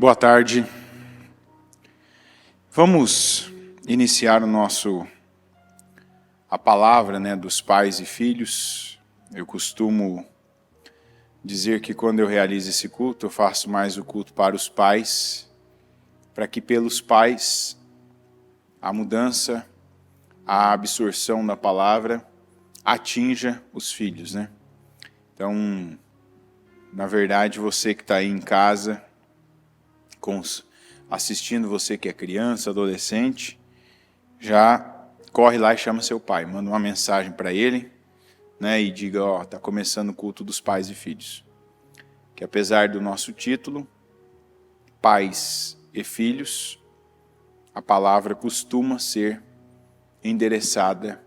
Boa tarde. Vamos iniciar a palavra, dos pais e filhos. Eu costumo dizer que quando eu realizo esse culto, eu faço mais o culto para os pais, para que pelos pais a mudança, a absorção da palavra atinja os filhos, Então, na verdade, você que está aí em casa, assistindo, você que é criança, adolescente, já corre lá e chama seu pai, manda uma mensagem para ele, e diga, está começando o culto dos pais e filhos. Que apesar do nosso título, pais e filhos, a palavra costuma ser endereçada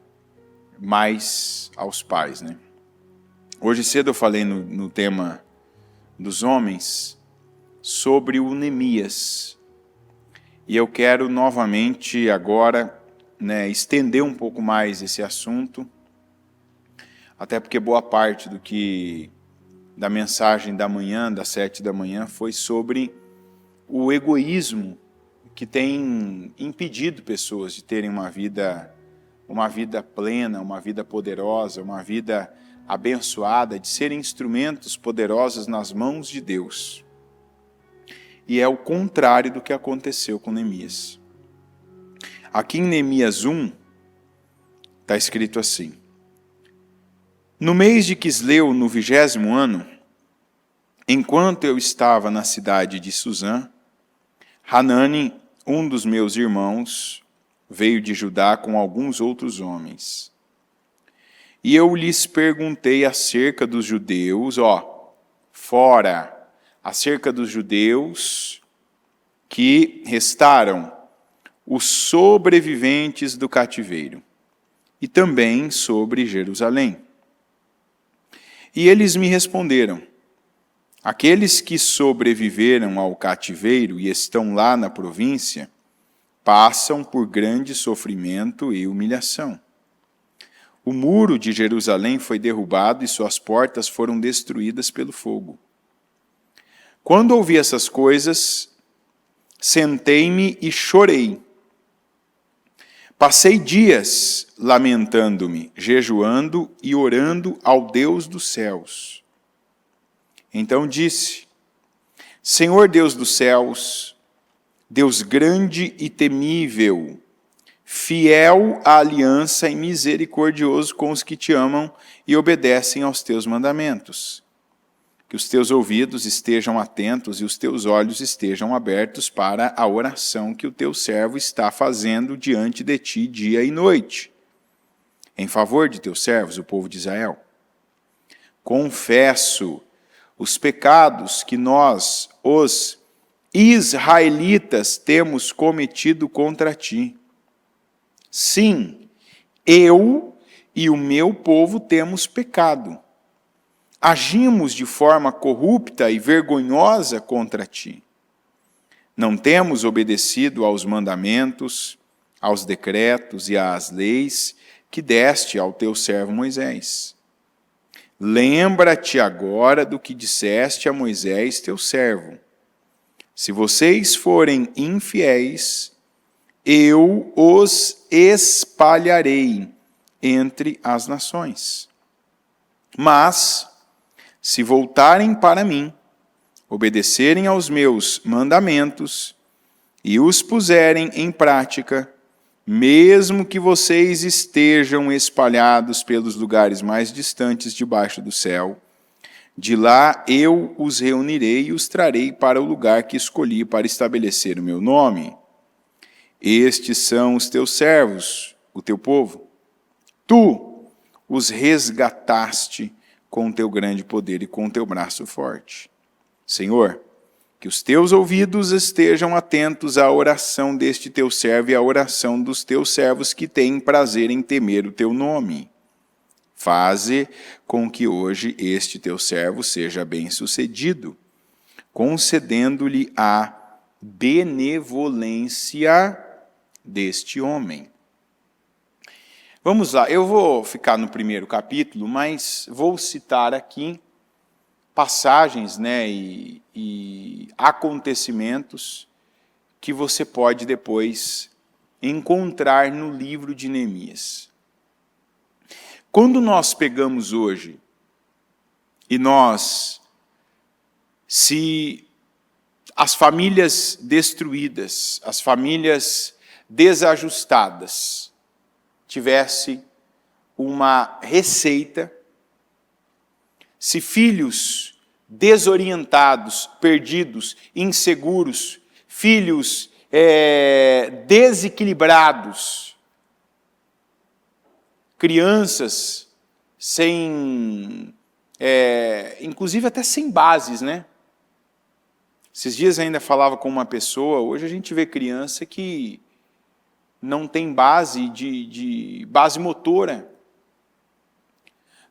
mais aos pais, Hoje cedo eu falei no tema dos homens sobre o Neemias. E eu quero novamente agora estender um pouco mais esse assunto, até porque boa parte da mensagem da manhã, das 7 da manhã, foi sobre o egoísmo que tem impedido pessoas de terem uma vida plena, uma vida poderosa, uma vida abençoada, de serem instrumentos poderosos nas mãos de Deus. E é o contrário do que aconteceu com Neemias. Aqui em Neemias 1, está escrito assim: No mês de Quisleu, no 20º ano, enquanto eu estava na cidade de Suzã, Hanani, um dos meus irmãos, veio de Judá com alguns outros homens. E eu lhes perguntei acerca dos judeus, acerca dos judeus que restaram, os sobreviventes do cativeiro, e também sobre Jerusalém. E eles me responderam: aqueles que sobreviveram ao cativeiro e estão lá na província, passam por grande sofrimento e humilhação. O muro de Jerusalém foi derrubado e suas portas foram destruídas pelo fogo. Quando ouvi essas coisas, sentei-me e chorei. Passei dias lamentando-me, jejuando e orando ao Deus dos céus. Então disse: Senhor Deus dos céus, Deus grande e temível, fiel à aliança e misericordioso com os que te amam e obedecem aos teus mandamentos. Que os teus ouvidos estejam atentos e os teus olhos estejam abertos para a oração que o teu servo está fazendo diante de ti dia e noite, em favor de teus servos, o povo de Israel. Confesso os pecados que nós, os israelitas, temos cometido contra ti. Sim, eu e o meu povo temos pecado. Agimos de forma corrupta e vergonhosa contra ti. Não temos obedecido aos mandamentos, aos decretos e às leis que deste ao teu servo Moisés. Lembra-te agora do que disseste a Moisés, teu servo. Se vocês forem infiéis, eu os espalharei entre as nações. Mas, se voltarem para mim, obedecerem aos meus mandamentos e os puserem em prática, mesmo que vocês estejam espalhados pelos lugares mais distantes debaixo do céu, de lá eu os reunirei e os trarei para o lugar que escolhi para estabelecer o meu nome. Estes são os teus servos, o teu povo. Tu os resgataste com teu grande poder e com teu braço forte. Senhor, que os teus ouvidos estejam atentos à oração deste teu servo e à oração dos teus servos que têm prazer em temer o teu nome. Faze com que hoje este teu servo seja bem-sucedido, concedendo-lhe a benevolência deste homem. Vamos lá, eu vou ficar no primeiro capítulo, mas vou citar aqui passagens, né, e acontecimentos que você pode depois encontrar no livro de Neemias. Quando nós pegamos hoje e se as famílias destruídas, as famílias desajustadas, tivesse uma receita, se filhos desorientados, perdidos, inseguros, filhos desequilibrados, crianças sem, inclusive até sem bases, né? Esses dias ainda falava com uma pessoa, hoje a gente vê criança que não tem base de base motora,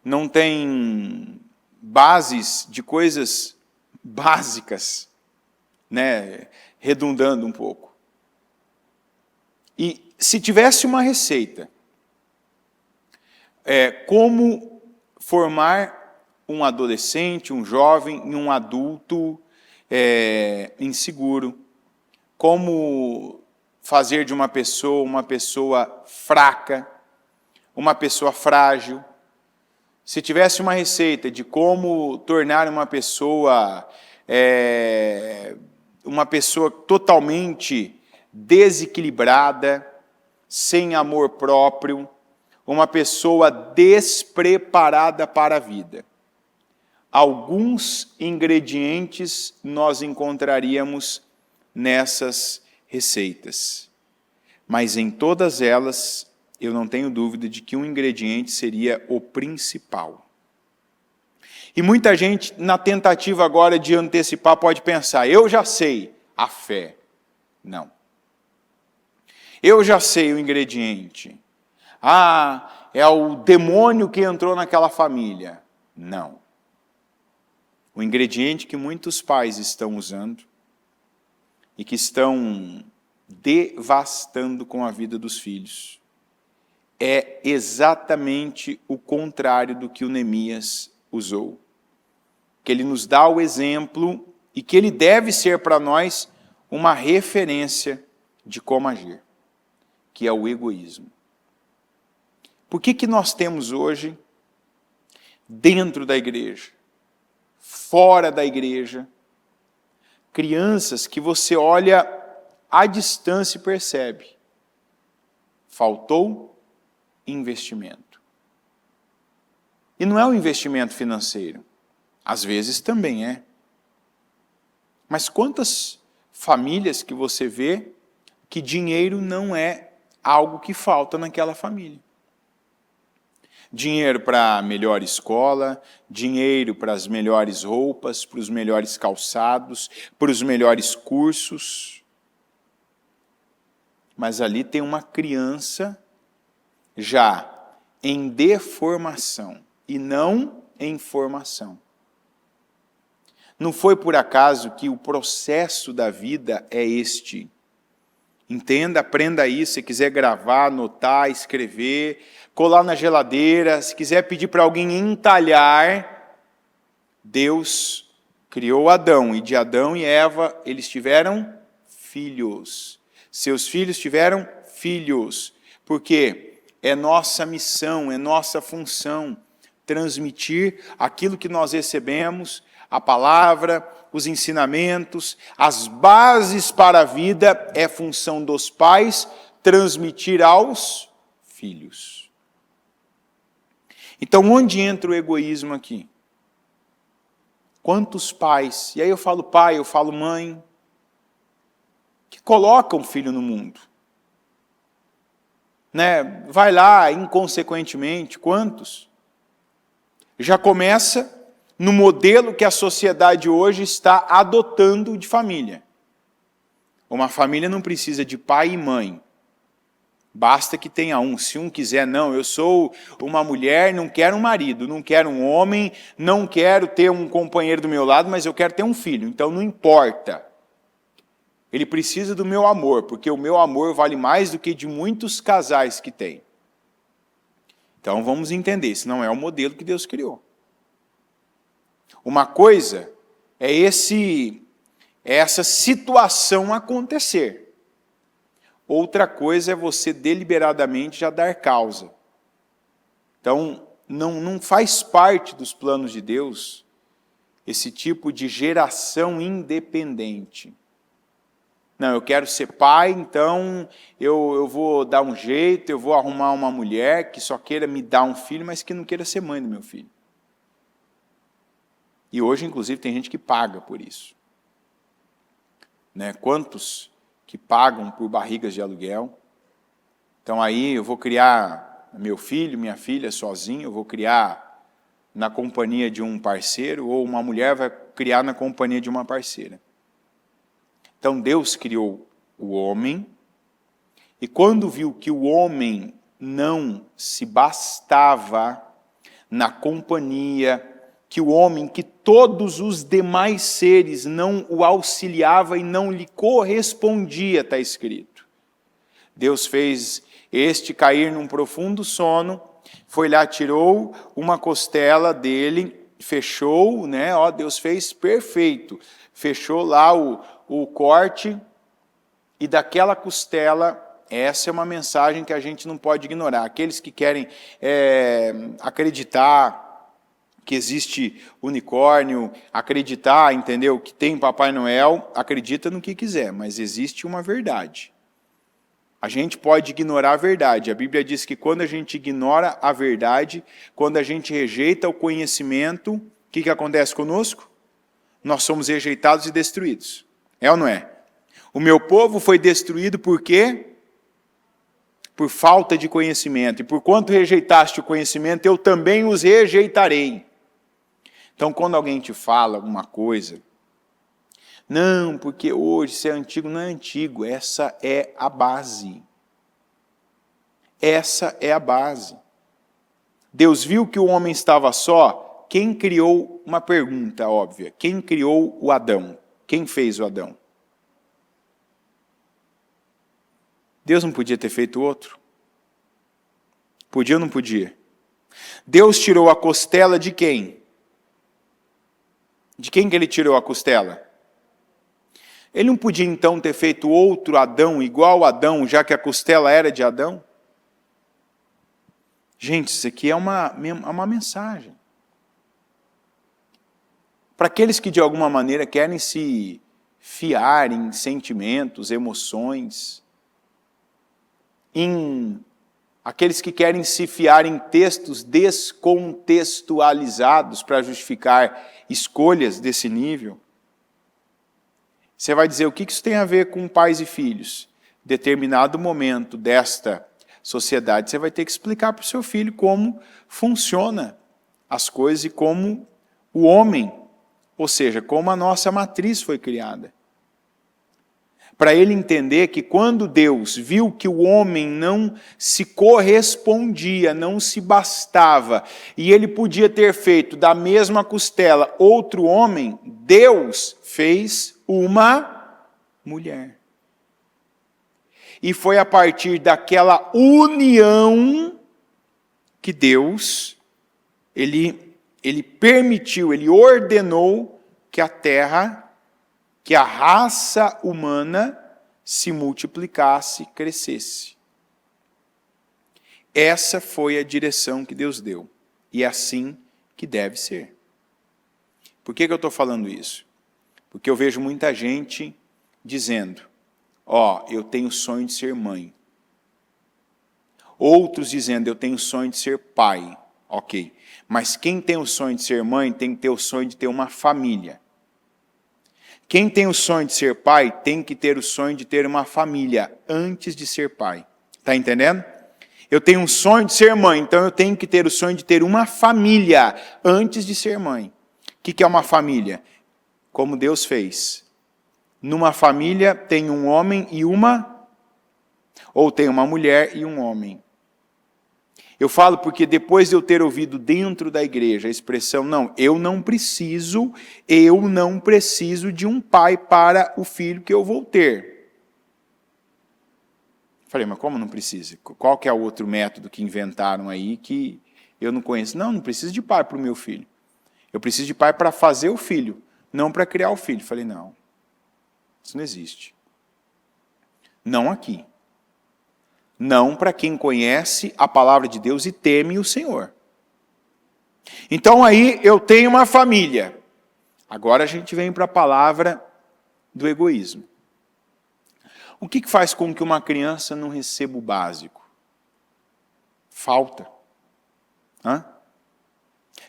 não tem bases de coisas básicas, né? Redundando um pouco. E se tivesse uma receita, como formar um adolescente, um jovem e um adulto inseguro, como fazer de uma pessoa fraca, uma pessoa frágil. Se tivesse uma receita de como tornar uma pessoa totalmente desequilibrada, sem amor próprio, uma pessoa despreparada para a vida, alguns ingredientes nós encontraríamos nessas receitas. Mas em todas elas, eu não tenho dúvida de que um ingrediente seria o principal. E muita gente, na tentativa agora de antecipar, pode pensar, eu já sei, a fé. Não. Eu já sei o ingrediente. Ah, é o demônio que entrou naquela família. Não. O ingrediente que muitos pais estão usando e que estão devastando com a vida dos filhos é exatamente o contrário do que o Neemias usou. Que ele nos dá o exemplo e que ele deve ser para nós uma referência de como agir, que é o egoísmo. Por que nós temos hoje, dentro da igreja, fora da igreja, crianças que você olha à distância e percebe, faltou investimento. E não é um investimento financeiro, às vezes também é. Mas quantas famílias que você vê que dinheiro não é algo que falta naquela família? Dinheiro para a melhor escola, dinheiro para as melhores roupas, para os melhores calçados, para os melhores cursos. Mas ali tem uma criança já em deformação e não em formação. Não foi por acaso que o processo da vida é este. Entenda, aprenda isso, se quiser gravar, anotar, escrever, colar na geladeira, se quiser pedir para alguém entalhar, Deus criou Adão, e de Adão e Eva eles tiveram filhos. Seus filhos tiveram filhos, porque é nossa missão, é nossa função transmitir aquilo que nós recebemos, a palavra, os ensinamentos, as bases para a vida, é função dos pais transmitir aos filhos. Então, onde entra o egoísmo aqui? Quantos pais, e aí eu falo pai, eu falo mãe, que colocam o filho no mundo? Né? Vai lá, inconsequentemente, quantos? Já começa no modelo que a sociedade hoje está adotando de família. Uma família não precisa de pai e mãe. Basta que tenha um. Se um quiser, não, eu sou uma mulher, não quero um marido, não quero um homem, não quero ter um companheiro do meu lado, mas eu quero ter um filho. Então não importa. Ele precisa do meu amor, porque o meu amor vale mais do que de muitos casais que tem. Então vamos entender, esse não é o modelo que Deus criou. Uma coisa é essa situação acontecer. Outra coisa é você deliberadamente já dar causa. Então, não faz parte dos planos de Deus esse tipo de geração independente. Não, eu quero ser pai, então eu vou dar um jeito, eu vou arrumar uma mulher que só queira me dar um filho, mas que não queira ser mãe do meu filho. E hoje, inclusive, tem gente que paga por isso. Né? Quantos que pagam por barrigas de aluguel? Então aí eu vou criar meu filho, minha filha sozinho, eu vou criar na companhia de um parceiro, ou uma mulher vai criar na companhia de uma parceira. Então Deus criou o homem, e quando viu que o homem não se bastava na companhia, que o homem, que todos os demais seres não o auxiliava e não lhe correspondia, está escrito. Deus fez este cair num profundo sono, foi lá, tirou uma costela dele, fechou, né? Ó, Deus fez perfeito, fechou lá o corte, e daquela costela, essa é uma mensagem que a gente não pode ignorar. Aqueles que querem acreditar que existe unicórnio, acreditar, entendeu, que tem Papai Noel, acredita no que quiser, mas existe uma verdade. A gente pode ignorar a verdade. A Bíblia diz que quando a gente ignora a verdade, quando a gente rejeita o conhecimento, o que acontece conosco? Nós somos rejeitados e destruídos. É ou não é? O meu povo foi destruído por quê? Por falta de conhecimento. E por quanto rejeitaste o conhecimento, eu também os rejeitarei. Então, quando alguém te fala alguma coisa, não, porque hoje isso é antigo, não é antigo, essa é a base. Essa é a base. Deus viu que o homem estava só, quem criou, uma pergunta óbvia, quem criou o Adão? Quem fez o Adão? Deus não podia ter feito outro? Podia ou não podia? Deus tirou a costela de quem? De quem que ele tirou a costela? Ele não podia então ter feito outro Adão igual a Adão, já que a costela era de Adão? Gente, isso aqui é uma mensagem. Para aqueles que de alguma maneira querem se fiar em sentimentos, emoções, aqueles que querem se fiar em textos descontextualizados para justificar escolhas desse nível, você vai dizer, o que isso tem a ver com pais e filhos? Determinado momento desta sociedade, você vai ter que explicar para o seu filho como funciona as coisas e como o homem, ou seja, como a nossa matriz foi criada. Para ele entender que quando Deus viu que o homem não se correspondia, não se bastava, e ele podia ter feito da mesma costela outro homem, Deus fez uma mulher. E foi a partir daquela união que Deus, ele permitiu, ele ordenou que a terra, que a raça humana se multiplicasse, crescesse. Essa foi a direção que Deus deu. E é assim que deve ser. Por que eu estou falando isso? Porque eu vejo muita gente dizendo, eu tenho sonho de ser mãe. Outros dizendo, eu tenho sonho de ser pai. Ok. Mas quem tem o sonho de ser mãe tem que ter o sonho de ter uma família. Quem tem o sonho de ser pai tem que ter o sonho de ter uma família antes de ser pai. Está entendendo? Eu tenho um sonho de ser mãe, então eu tenho que ter o sonho de ter uma família antes de ser mãe. O que é uma família? Como Deus fez. Numa família tem um homem e ou tem uma mulher e um homem. Eu falo porque depois de eu ter ouvido dentro da igreja a expressão, eu não preciso de um pai para o filho que eu vou ter. Falei, mas como não precisa? Qual que é o outro método que inventaram aí que eu não conheço? Não precisa de pai para o meu filho. Eu preciso de pai para fazer o filho, não para criar o filho. Falei, não, isso não existe. Não aqui. Não para quem conhece a palavra de Deus e teme o Senhor. Então aí eu tenho uma família. Agora a gente vem para a palavra do egoísmo. O que faz com que uma criança não receba o básico? Falta.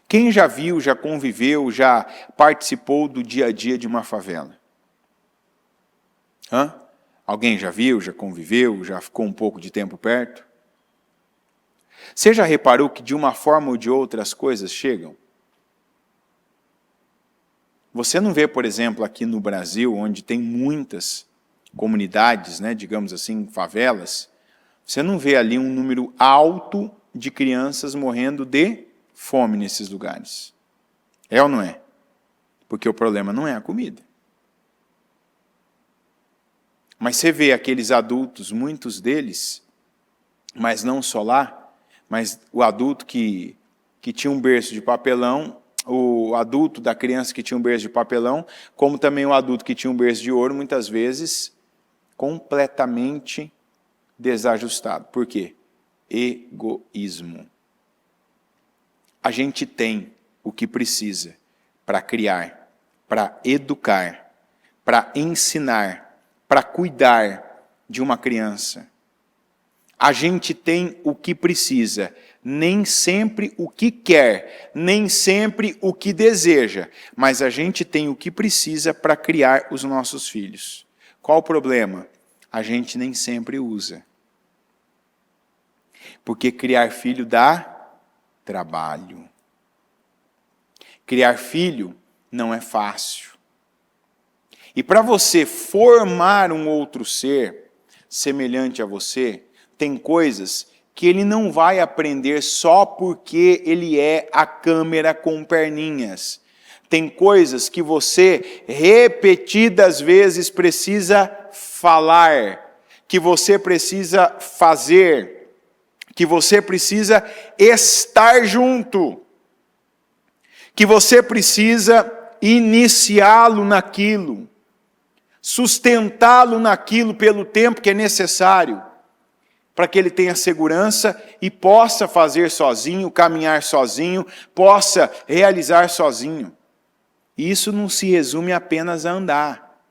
Quem já viu, já conviveu, já participou do dia a dia de uma favela? Alguém já viu, já conviveu, já ficou um pouco de tempo perto? Você já reparou que de uma forma ou de outra as coisas chegam? Você não vê, por exemplo, aqui no Brasil, onde tem muitas comunidades, né, digamos assim, favelas, você não vê ali um número alto de crianças morrendo de fome nesses lugares. É ou não é? Porque o problema não é a comida. Mas você vê aqueles adultos, muitos deles, mas não só lá, mas o adulto que tinha um berço de papelão, o adulto da criança que tinha um berço de papelão, como também o adulto que tinha um berço de ouro, muitas vezes completamente desajustado. Por quê? Egoísmo. A gente tem o que precisa para criar, para educar, para ensinar, para cuidar de uma criança. A gente tem o que precisa, nem sempre o que quer, nem sempre o que deseja, mas a gente tem o que precisa para criar os nossos filhos. Qual o problema? A gente nem sempre usa. Porque criar filho dá trabalho. Criar filho não é fácil. E para você formar um outro ser semelhante a você, tem coisas que ele não vai aprender só porque ele é a câmera com perninhas. Tem coisas que você repetidas vezes precisa falar, que você precisa fazer, que você precisa estar junto, que você precisa iniciá-lo naquilo, sustentá-lo naquilo pelo tempo que é necessário, para que ele tenha segurança e possa fazer sozinho, caminhar sozinho, possa realizar sozinho. E isso não se resume apenas a andar.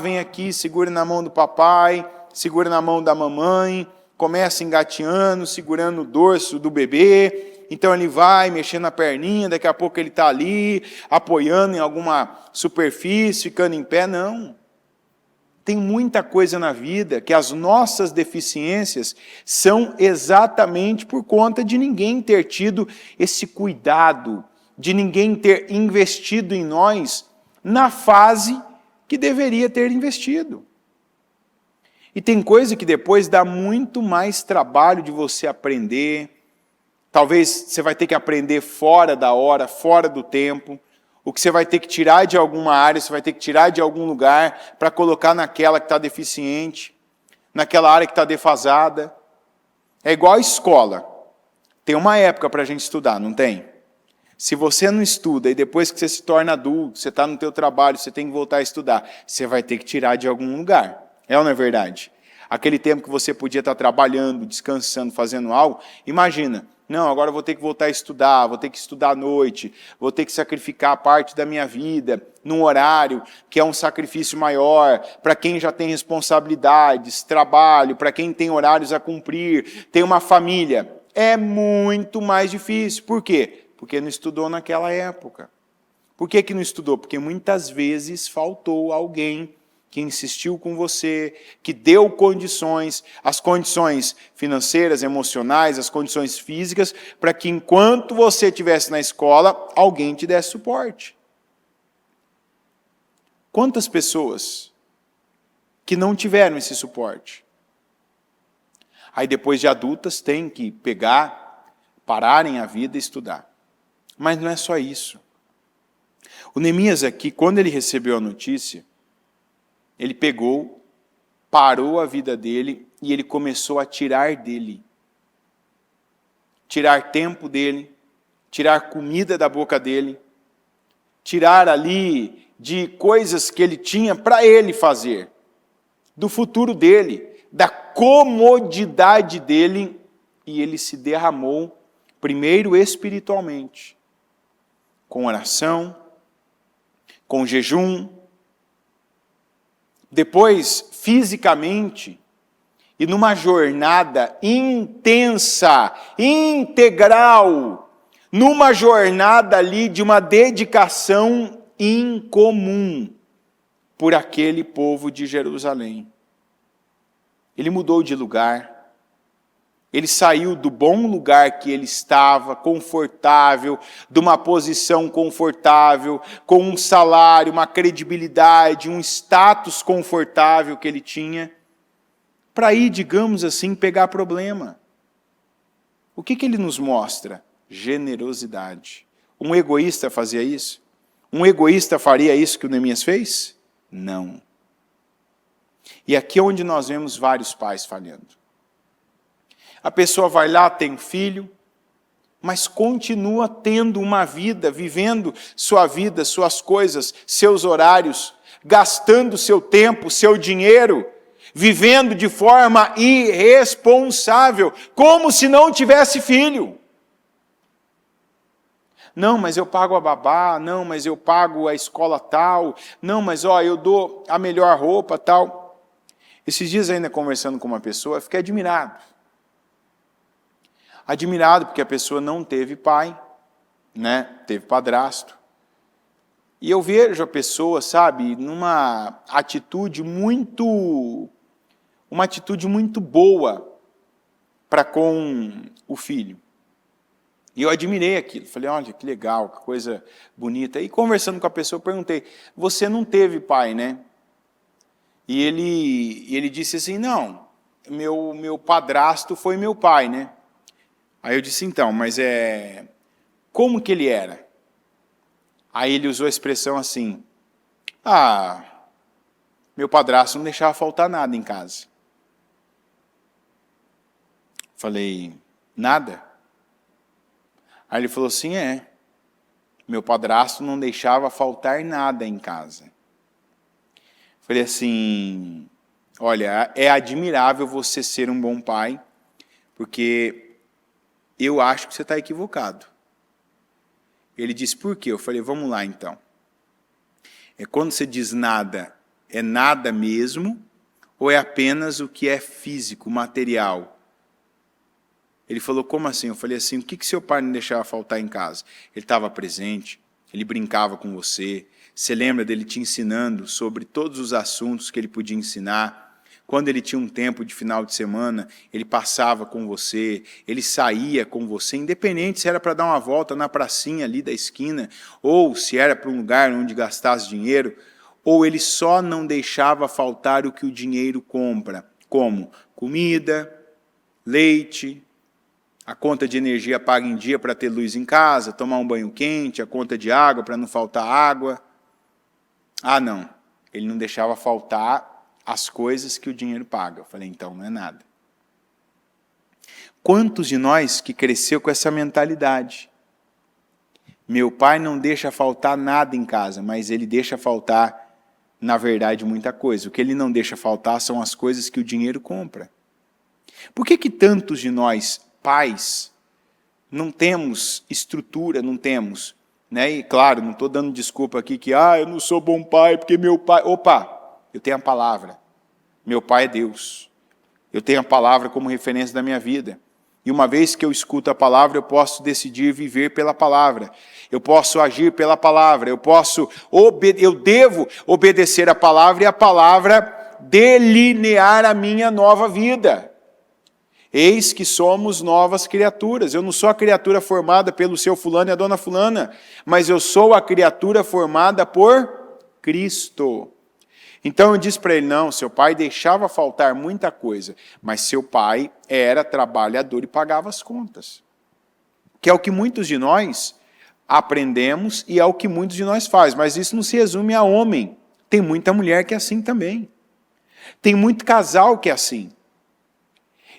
Vem aqui, segura na mão do papai, segura na mão da mamãe, começa engateando, segurando o dorso do bebê, então ele vai mexendo a perninha, daqui a pouco ele está ali, apoiando em alguma superfície, ficando em pé. Não. Tem muita coisa na vida que as nossas deficiências são exatamente por conta de ninguém ter tido esse cuidado, de ninguém ter investido em nós na fase que deveria ter investido. E tem coisa que depois dá muito mais trabalho de você aprender. Talvez você vai ter que aprender fora da hora, fora do tempo. O que você vai ter que tirar de alguma área, você vai ter que tirar de algum lugar para colocar naquela que está deficiente, naquela área que está defasada. É igual a escola. Tem uma época para a gente estudar, não tem? Se você não estuda e depois que você se torna adulto, você está no teu trabalho, você tem que voltar a estudar, você vai ter que tirar de algum lugar. É ou não é verdade? Aquele tempo que você podia estar trabalhando, descansando, fazendo algo, imagina, não, agora eu vou ter que voltar a estudar, vou ter que estudar à noite, vou ter que sacrificar parte da minha vida num horário que é um sacrifício maior, para quem já tem responsabilidades, trabalho, para quem tem horários a cumprir, tem uma família. É muito mais difícil. Por quê? Porque não estudou naquela época. Por que não estudou? Porque muitas vezes faltou alguém que insistiu com você, que deu condições, as condições financeiras, emocionais, as condições físicas, para que enquanto você estivesse na escola, alguém te desse suporte. Quantas pessoas que não tiveram esse suporte? Aí depois de adultas têm que pegar, pararem a vida e estudar. Mas não é só isso. O Neemias aqui, quando ele recebeu a notícia, ele pegou, parou a vida dele e ele começou a tirar dele. Tirar tempo dele, tirar comida da boca dele, tirar ali de coisas que ele tinha para ele fazer, do futuro dele, da comodidade dele, e ele se derramou, primeiro espiritualmente, com oração, com jejum, depois fisicamente, e numa jornada intensa, integral, numa jornada ali de uma dedicação incomum por aquele povo de Jerusalém. Ele mudou de lugar, ele saiu do bom lugar que ele estava, confortável, de uma posição confortável, com um salário, uma credibilidade, um status confortável que ele tinha, para ir, digamos assim, pegar problema. O que ele nos mostra? Generosidade. Um egoísta fazia isso? Um egoísta faria isso que o Neemias fez? Não. E aqui é onde nós vemos vários pais falhando. A pessoa vai lá, tem filho, mas continua tendo uma vida, vivendo sua vida, suas coisas, seus horários, gastando seu tempo, seu dinheiro, vivendo de forma irresponsável, como se não tivesse filho. Não, mas eu pago a babá, não, mas eu pago a escola tal, não, mas eu dou a melhor roupa tal. Esses dias ainda conversando com uma pessoa, eu fiquei admirado. Admirado porque a pessoa não teve pai, né? Teve padrasto. E eu vejo a pessoa, sabe, numa atitude muito boa para com o filho. E eu admirei aquilo. Falei, olha, que legal, que coisa bonita. E conversando com a pessoa, eu perguntei, você não teve pai, né? E ele disse assim, não, meu padrasto foi meu pai, né? Aí eu disse, então, mas como que ele era? Aí ele usou a expressão assim, meu padrasto não deixava faltar nada em casa. Falei, nada? Aí ele falou assim, meu padrasto não deixava faltar nada em casa. Falei assim, olha, é admirável você ser um bom pai, porque eu acho que você está equivocado. Ele disse, por quê? Eu falei, vamos lá então. Quando você diz nada, é nada mesmo, ou é apenas o que é físico, material? Ele falou, como assim? Eu falei assim, o que seu pai não deixava faltar em casa? Ele estava presente, ele brincava com você, você lembra dele te ensinando sobre todos os assuntos que ele podia ensinar? Quando ele tinha um tempo de final de semana, ele passava com você, ele saía com você, independente se era para dar uma volta na pracinha ali da esquina, ou se era para um lugar onde gastasse dinheiro, ou ele só não deixava faltar o que o dinheiro compra, como comida, leite, a conta de energia paga em dia para ter luz em casa, tomar um banho quente, a conta de água para não faltar água. Não, ele não deixava faltar as coisas que o dinheiro paga. Eu falei, então não é nada. Quantos de nós que cresceu com essa mentalidade? Meu pai não deixa faltar nada em casa, mas ele deixa faltar, na verdade, muita coisa. O que ele não deixa faltar são as coisas que o dinheiro compra. Por que tantos de nós, pais, não temos estrutura, não temos, né? E claro, não estou dando desculpa aqui que, eu não sou bom pai porque meu pai... Opa! Eu tenho a palavra. Meu pai é Deus. Eu tenho a palavra como referência da minha vida. E uma vez que eu escuto a palavra, eu posso decidir viver pela palavra. Eu posso agir pela palavra. Eu devo obedecer a palavra e a palavra delinear a minha nova vida. Eis que somos novas criaturas. Eu não sou a criatura formada pelo seu fulano e a dona fulana, mas eu sou a criatura formada por Cristo. Então eu disse para ele, não, seu pai deixava faltar muita coisa, mas seu pai era trabalhador e pagava as contas. Que é o que muitos de nós aprendemos e é o que muitos de nós faz, mas isso não se resume a homem. Tem muita mulher que é assim também. Tem muito casal que é assim.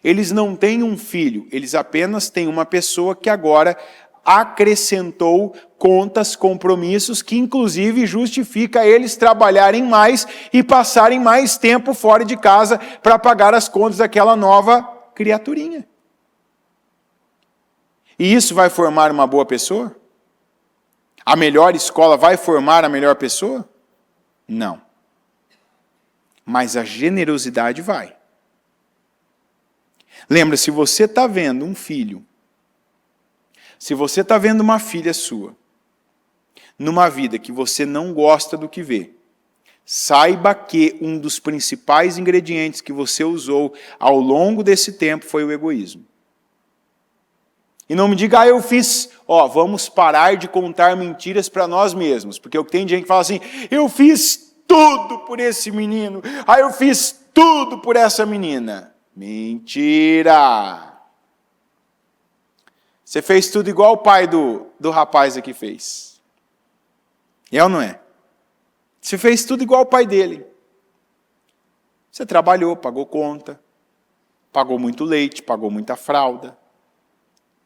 Eles não têm um filho, eles apenas têm uma pessoa que agora acrescentou contas, compromissos, que inclusive justifica eles trabalharem mais e passarem mais tempo fora de casa para pagar as contas daquela nova criaturinha. E isso vai formar uma boa pessoa? A melhor escola vai formar a melhor pessoa? Não. Mas a generosidade vai. Lembra, se você está vendo um filho, se você está vendo uma filha sua, numa vida que você não gosta do que vê, saiba que um dos principais ingredientes que você usou ao longo desse tempo foi o egoísmo. E não me diga, eu fiz, vamos parar de contar mentiras para nós mesmos, porque tem gente que fala assim, eu fiz tudo por esse menino, eu fiz tudo por essa menina. Mentira! Você fez tudo igual o pai do rapaz aqui fez. É ou não é? Você fez tudo igual o pai dele. Você trabalhou, pagou conta, pagou muito leite, pagou muita fralda,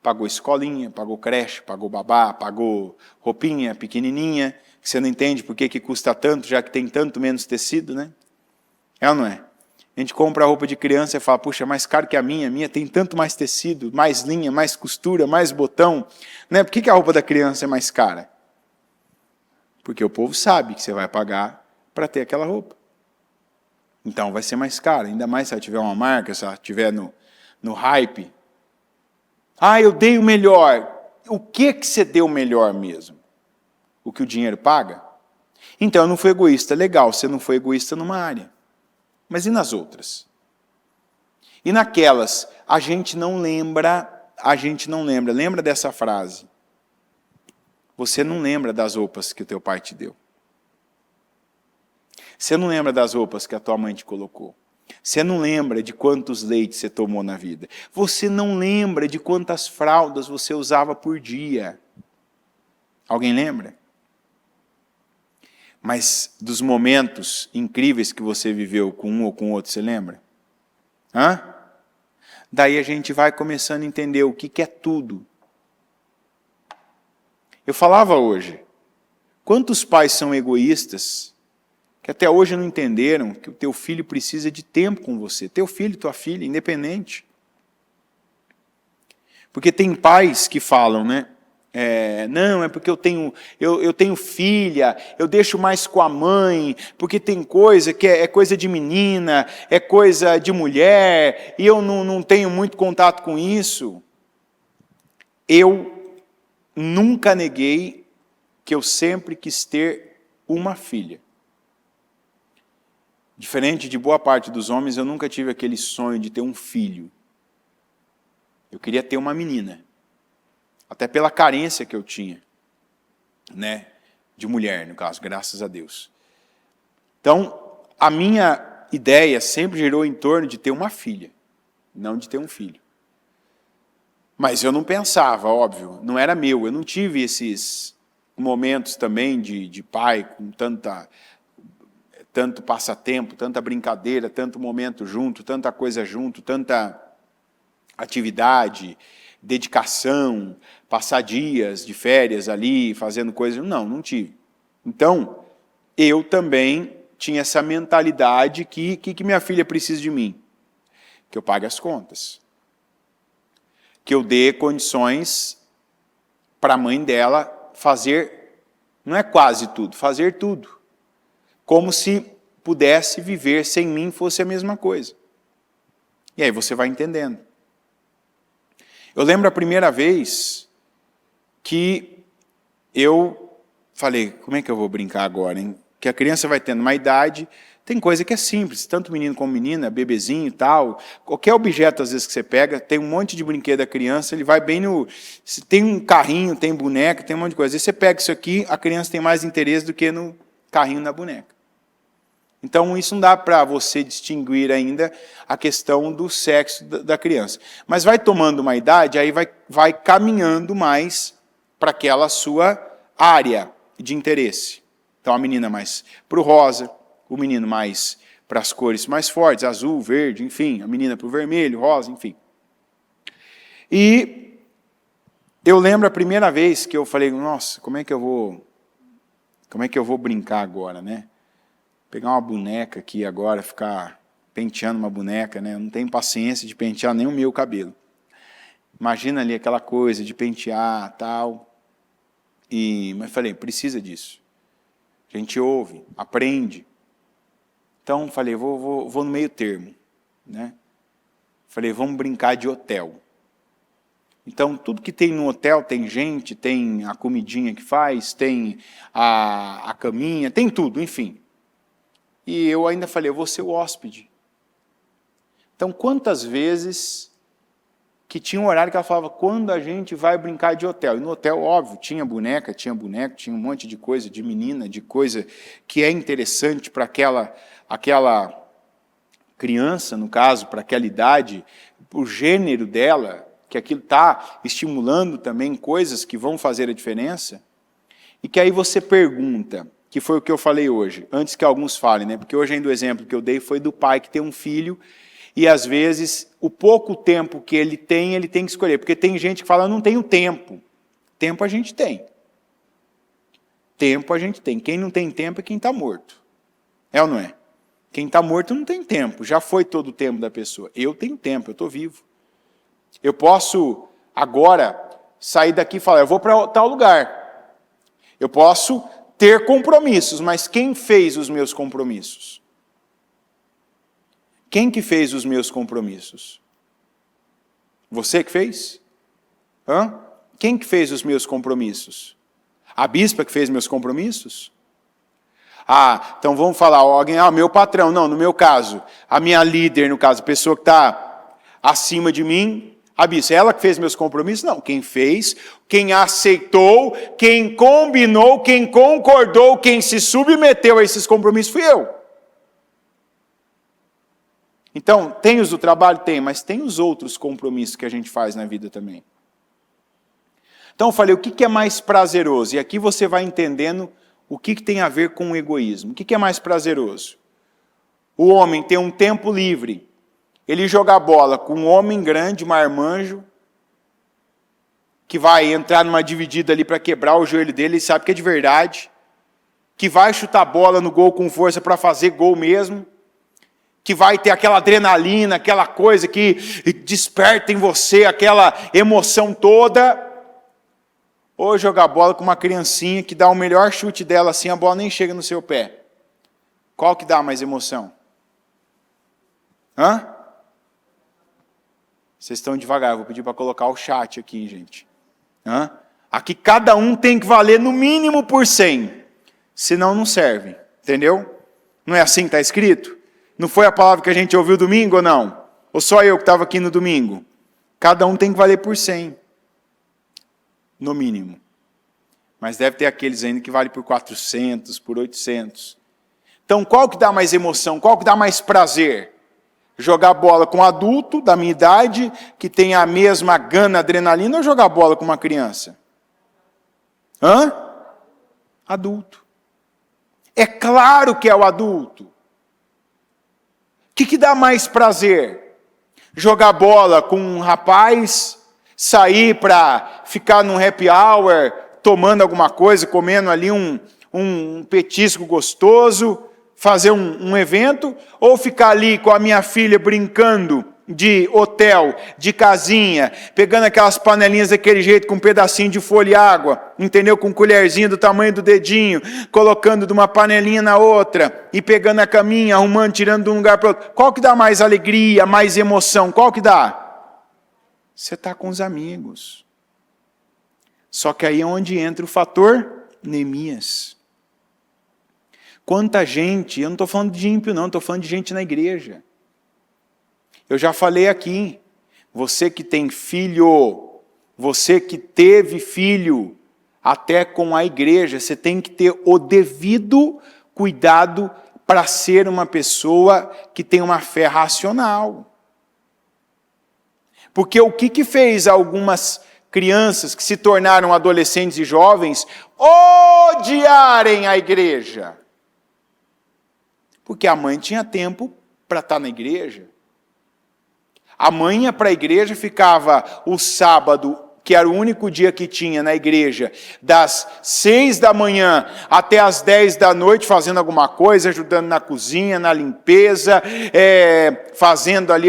pagou escolinha, pagou creche, pagou babá, pagou roupinha pequenininha, que você não entende por que custa tanto, já que tem tanto menos tecido, né? É ou não é? A gente compra a roupa de criança e fala, puxa, é mais caro que a minha tem tanto mais tecido, mais linha, mais costura, mais botão. Né? Por que a roupa da criança é mais cara? Porque o povo sabe que você vai pagar para ter aquela roupa. Então vai ser mais caro, ainda mais se ela tiver uma marca, se ela estiver no hype. Eu dei o melhor. O que você deu melhor mesmo? O que o dinheiro paga? Então eu não fui egoísta. Legal, você não foi egoísta numa área. Mas e nas outras? E naquelas, a gente não lembra. Lembra dessa frase? Você não lembra das roupas que o teu pai te deu. Você não lembra das roupas que a tua mãe te colocou. Você não lembra de quantos leites você tomou na vida. Você não lembra de quantas fraldas você usava por dia. Alguém lembra? Mas dos momentos incríveis que você viveu com um ou com outro, você lembra? Daí a gente vai começando a entender o que é tudo. Eu falava hoje, quantos pais são egoístas que até hoje não entenderam que o teu filho precisa de tempo com você. Teu filho, tua filha, independente. Porque tem pais que falam, né? Não, é porque eu tenho filha, eu deixo mais com a mãe, porque tem coisa que é coisa de menina, é coisa de mulher, e eu não tenho muito contato com isso. Eu nunca neguei que eu sempre quis ter uma filha. Diferente de boa parte dos homens, eu nunca tive aquele sonho de ter um filho. Eu queria ter uma menina. Até pela carência que eu tinha, né? De mulher, no caso, graças a Deus. Então, a minha ideia sempre girou em torno de ter uma filha, não de ter um filho. Mas eu não pensava, óbvio, não era meu. Eu não tive esses momentos também de pai com tanto passatempo, tanta brincadeira, tanto momento junto, tanta coisa junto, tanta atividade, dedicação, passar dias de férias ali, fazendo coisas. Não tive. Então, eu também tinha essa mentalidade que minha filha precisa de mim? Que eu pague as contas. Que eu dê condições para a mãe dela fazer, não é quase tudo, fazer tudo. Como se pudesse viver sem mim fosse a mesma coisa. E aí você vai entendendo. Eu lembro a primeira vez que eu falei, como é que eu vou brincar agora, hein? Que a criança vai tendo uma idade, tem coisa que é simples, tanto menino como menina, bebezinho e tal, qualquer objeto às vezes que você pega, tem um monte de brinquedo da criança, ele vai bem no... Tem um carrinho, tem boneca, tem um monte de coisa. Aí você pega isso aqui, a criança tem mais interesse do que no carrinho na boneca. Então, isso não dá para você distinguir ainda a questão do sexo da criança. Mas vai tomando uma idade, aí vai caminhando mais para aquela sua área de interesse. Então, a menina mais para o rosa, o menino mais para as cores mais fortes, azul, verde, enfim, a menina para o vermelho, rosa, enfim. E Eu lembro a primeira vez que eu falei, nossa, como é que eu vou brincar agora, né? Pegar uma boneca aqui agora, ficar penteando uma boneca, né? Eu não tenho paciência de pentear nem o meu cabelo. Imagina ali aquela coisa de pentear, tal. Mas falei, precisa disso. A gente ouve, aprende. Então, falei, vou no meio termo, né? Falei, vamos brincar de hotel. Então, tudo que tem no hotel, tem gente, tem a comidinha que faz, tem a caminha, tem tudo, enfim. E eu ainda falei, eu vou ser o hóspede. Então, quantas vezes que tinha um horário que ela falava, quando a gente vai brincar de hotel? E no hotel, óbvio, tinha boneca, tinha boneco, tinha um monte de coisa, de menina, de coisa que é interessante para aquela criança, no caso, para aquela idade, o gênero dela, que aquilo está estimulando também coisas que vão fazer a diferença, e que aí você pergunta, que foi o que eu falei hoje, antes que alguns falem, né? Porque hoje ainda o exemplo que eu dei foi do pai que tem um filho, e às vezes o pouco tempo que ele tem que escolher, porque tem gente que fala, eu não tenho tempo. Tempo a gente tem. Tempo a gente tem. Quem não tem tempo é quem está morto. É ou não é? Quem está morto não tem tempo, já foi todo o tempo da pessoa. Eu tenho tempo, eu estou vivo. Eu posso agora sair daqui e falar, eu vou para tal lugar. Eu posso ter compromissos, mas quem fez os meus compromissos? Quem que fez os meus compromissos? Você que fez? Hã? Quem que fez os meus compromissos? A bispa que fez meus compromissos? Ah, então vamos falar, alguém, meu patrão, não, no meu caso, a minha líder, no caso, a pessoa que está acima de mim, a bispa, ela que fez meus compromissos? Não, quem fez, quem aceitou, quem combinou, quem concordou, quem se submeteu a esses compromissos fui eu. Então, tem os do trabalho? Tem, mas tem os outros compromissos que a gente faz na vida também. Então eu falei, o que é mais prazeroso? E aqui você vai entendendo o que tem a ver com o egoísmo. O que é mais prazeroso? O homem tem um tempo livre, ele jogar bola com um homem grande, marmanjo, que vai entrar numa dividida ali para quebrar o joelho dele, ele sabe que é de verdade, que vai chutar bola no gol com força para fazer gol mesmo, que vai ter aquela adrenalina, aquela coisa que desperta em você, aquela emoção toda, ou jogar bola com uma criancinha que dá o melhor chute dela assim, a bola nem chega no seu pé. Qual que dá mais emoção? Hã? Vocês estão devagar, eu vou pedir para colocar o chat aqui, gente. Hã? Aqui cada um tem que valer no mínimo por 100, senão não serve, entendeu? Não é assim que está escrito? Não foi a palavra que a gente ouviu domingo ou não? Ou só eu que estava aqui no domingo? Cada um tem que valer por 100. No mínimo. Mas deve ter aqueles ainda que vale por 400, por 800. Então, qual que dá mais emoção? Qual que dá mais prazer? Jogar bola com um adulto da minha idade, que tem a mesma gana, adrenalina, ou jogar bola com uma criança? Hã? Adulto. É claro que é o adulto. O que dá mais prazer? Jogar bola com um rapaz, sair para ficar num happy hour, tomando alguma coisa, comendo ali um petisco gostoso, fazer um evento, ou ficar ali com a minha filha brincando de hotel, de casinha, pegando aquelas panelinhas daquele jeito, com um pedacinho de folha e água, entendeu? Com colherzinha do tamanho do dedinho, colocando de uma panelinha na outra, e pegando a caminha, arrumando, tirando de um lugar para outro. Qual que dá mais alegria, mais emoção? Qual que dá? Você está com os amigos. Só que aí é onde entra o fator Neemias. Quanta gente, eu não estou falando de ímpio não, estou falando de gente na igreja. Eu já falei aqui, você que tem filho, você que teve filho, até com a igreja, você tem que ter o devido cuidado para ser uma pessoa que tem uma fé racional. Porque o que fez algumas crianças que se tornaram adolescentes e jovens odiarem a igreja? Porque a mãe tinha tempo para estar na igreja. A mãe ia para a igreja, ficava o sábado que era o único dia que tinha na igreja, das 6 da manhã até as 10 da noite, fazendo alguma coisa, ajudando na cozinha, na limpeza, fazendo ali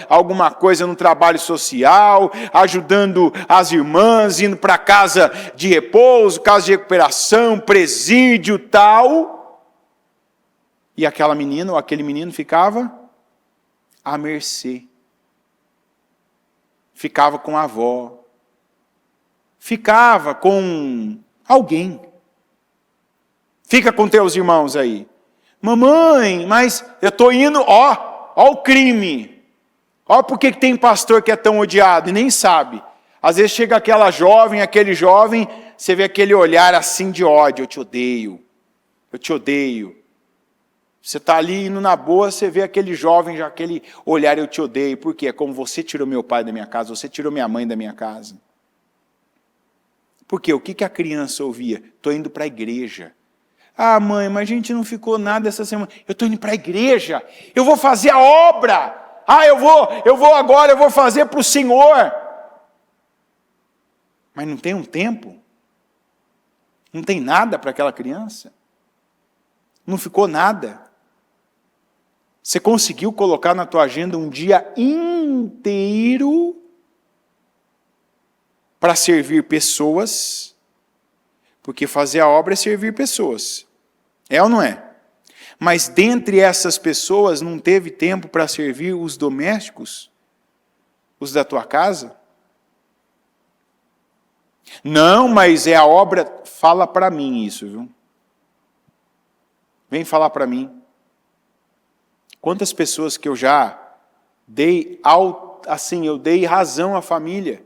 alguma coisa no trabalho social, ajudando as irmãs, indo para casa de repouso, casa de recuperação, presídio, tal. E aquela menina ou aquele menino ficava à mercê. Ficava com a avó. Ficava com alguém. Fica com teus irmãos aí. Mamãe, mas eu estou indo, ó o crime. Ó por que tem pastor que é tão odiado e nem sabe. Às vezes chega aquela jovem, aquele jovem, você vê aquele olhar assim de ódio. Eu te odeio. Eu te odeio. Você está ali indo na boa, você vê aquele jovem, já aquele olhar, eu te odeio. Por quê? É como você tirou meu pai da minha casa, você tirou minha mãe da minha casa. Por quê? O que a criança ouvia? Estou indo para a igreja. Ah, mãe, mas a gente não ficou nada essa semana. Eu estou indo para a igreja, eu vou fazer a obra. Ah, eu vou agora, eu vou fazer para o Senhor. Mas não tem um tempo? Não tem nada para aquela criança? Não ficou nada? Você conseguiu colocar na tua agenda um dia inteiro para servir pessoas? Porque fazer a obra é servir pessoas. É ou não é? Mas dentre essas pessoas não teve tempo para servir os domésticos? Os da tua casa? Não, mas é a obra... Fala para mim isso, viu? Vem falar para mim. Quantas pessoas que eu já dei eu dei razão à família.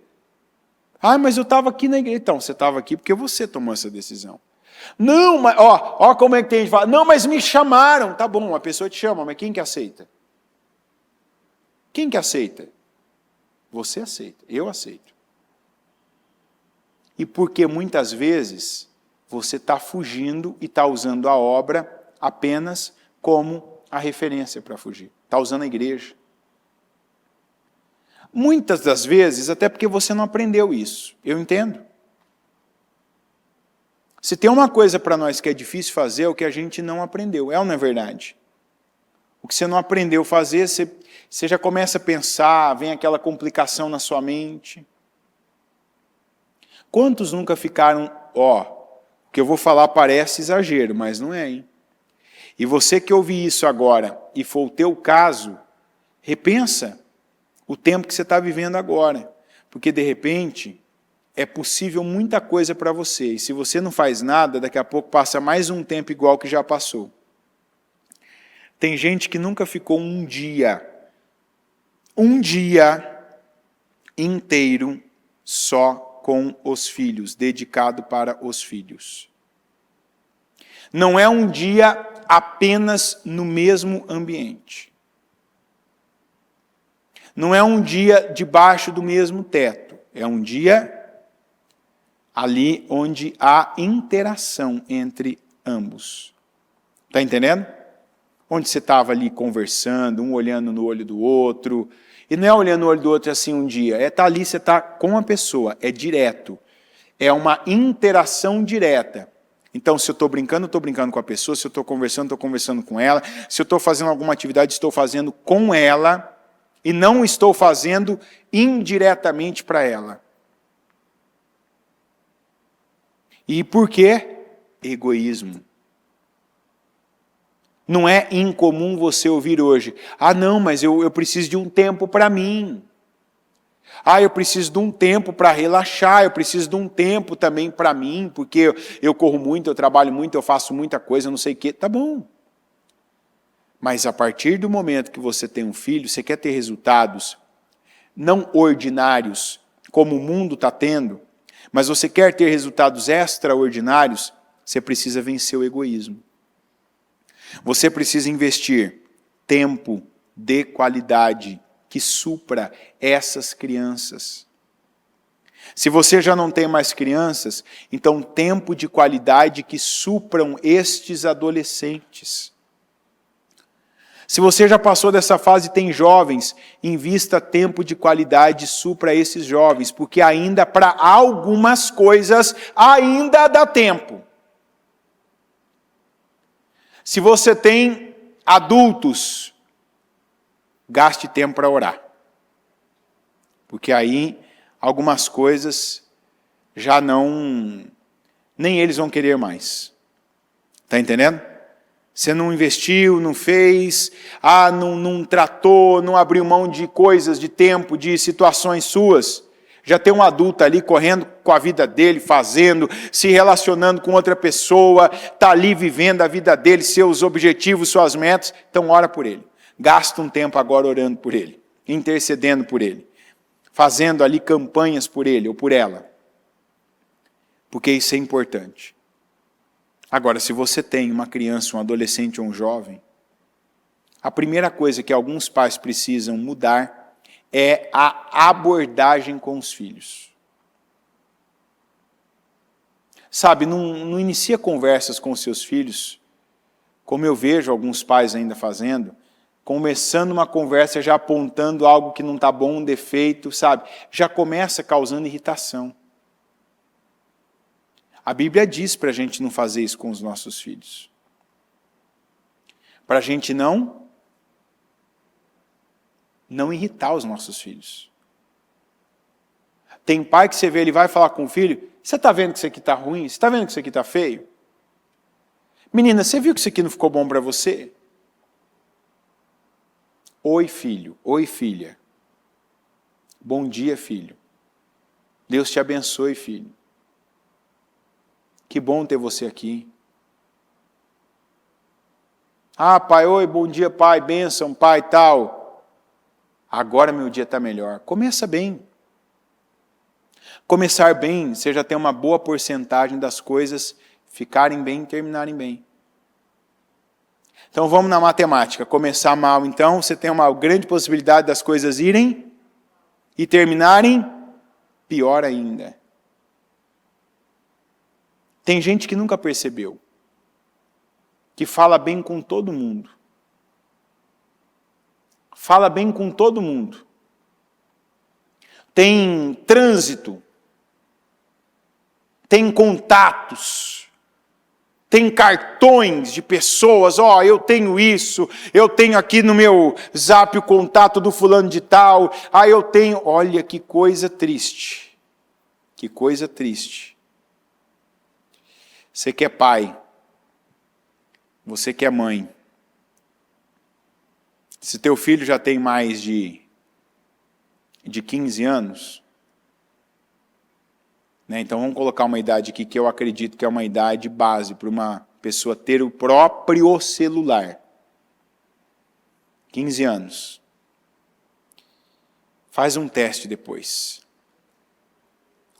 Ah, mas eu estava aqui na igreja. Então, você estava aqui porque você tomou essa decisão. Não, mas, ó como é que tem gente que fala, não, mas me chamaram. Tá bom, a pessoa te chama, mas quem que aceita? Quem que aceita? Você aceita, eu aceito. E porque muitas vezes você está fugindo e está usando a obra apenas como a referência para fugir. Está usando a igreja. Muitas das vezes, até porque você não aprendeu isso. Eu entendo. Se tem uma coisa para nós que é difícil fazer, é o que a gente não aprendeu. É ou não é verdade? O que você não aprendeu a fazer, você já começa a pensar, vem aquela complicação na sua mente. Quantos nunca ficaram, o que eu vou falar parece exagero, mas não é, hein? E você que ouve isso agora, e for o teu caso, repensa o tempo que você está vivendo agora. Porque, de repente, é possível muita coisa para você. E se você não faz nada, daqui a pouco passa mais um tempo igual que já passou. Tem gente que nunca ficou um dia inteiro só com os filhos, dedicado para os filhos. Não é um dia apenas no mesmo ambiente. Não é um dia debaixo do mesmo teto. É um dia ali onde há interação entre ambos. Está entendendo? Onde você estava ali conversando, um olhando no olho do outro. E não é olhando no olho do outro assim um dia. É estar ali, você está com a pessoa. É direto. É uma interação direta. Então, se eu estou brincando com a pessoa. Se eu estou conversando com ela. Se eu estou fazendo alguma atividade, estou fazendo com ela. E não estou fazendo indiretamente para ela. E por quê? Egoísmo. Não é incomum você ouvir hoje, ah não, mas eu preciso de um tempo para mim. Ah, eu preciso de um tempo para relaxar, eu preciso de um tempo também para mim, porque eu corro muito, eu trabalho muito, eu faço muita coisa, não sei o quê. Tá bom. Mas a partir do momento que você tem um filho, você quer ter resultados não ordinários, como o mundo está tendo, mas você quer ter resultados extraordinários, você precisa vencer o egoísmo. Você precisa investir tempo de qualidade que supra essas crianças. Se você já não tem mais crianças, então tempo de qualidade que supram estes adolescentes. Se você já passou dessa fase e tem jovens, invista tempo de qualidade para esses jovens, porque ainda para algumas coisas ainda dá tempo. Se você tem adultos, gaste tempo para orar. Porque aí algumas coisas já não, nem eles vão querer mais. Está entendendo? Você não investiu, não fez, não tratou, não abriu mão de coisas, de tempo, de situações suas. Já tem um adulto ali correndo com a vida dele, fazendo, se relacionando com outra pessoa, está ali vivendo a vida dele, seus objetivos, suas metas. Então ora por ele. Gasta um tempo agora orando por ele, intercedendo por ele, fazendo ali campanhas por ele ou por ela. Porque isso é importante. Agora, se você tem uma criança, um adolescente ou um jovem, a primeira coisa que alguns pais precisam mudar é a abordagem com os filhos. Sabe, não inicia conversas com os seus filhos, como eu vejo alguns pais ainda fazendo, começando uma conversa já apontando algo que não está bom, um defeito, sabe? Já começa causando irritação. A Bíblia diz para a gente não fazer isso com os nossos filhos. Para a gente não irritar os nossos filhos. Tem pai que você vê, ele vai falar com o filho, você está vendo que isso aqui está ruim? Você está vendo que isso aqui está feio? Menina, você viu que isso aqui não ficou bom para você? Oi, filho. Oi, filha. Bom dia, filho. Deus te abençoe, filho. Que bom ter você aqui. Ah, pai, oi, bom dia, pai, bênção, pai, tal. Agora meu dia está melhor. Começa bem. Começar bem, você já tem uma boa porcentagem das coisas ficarem bem e terminarem bem. Então vamos na matemática. Começar mal, então, você tem uma grande possibilidade das coisas irem e terminarem pior ainda. Tem gente que nunca percebeu, que fala bem com todo mundo. Fala bem com todo mundo. Tem trânsito, tem contatos, tem cartões de pessoas, eu tenho isso, eu tenho aqui no meu zap o contato do fulano de tal, eu tenho, olha que coisa triste, que coisa triste. Você que é pai, você que é mãe, se teu filho já tem mais de 15 anos, né, então vamos colocar uma idade aqui que eu acredito que é uma idade base para uma pessoa ter o próprio celular. 15 anos. Faz um teste depois.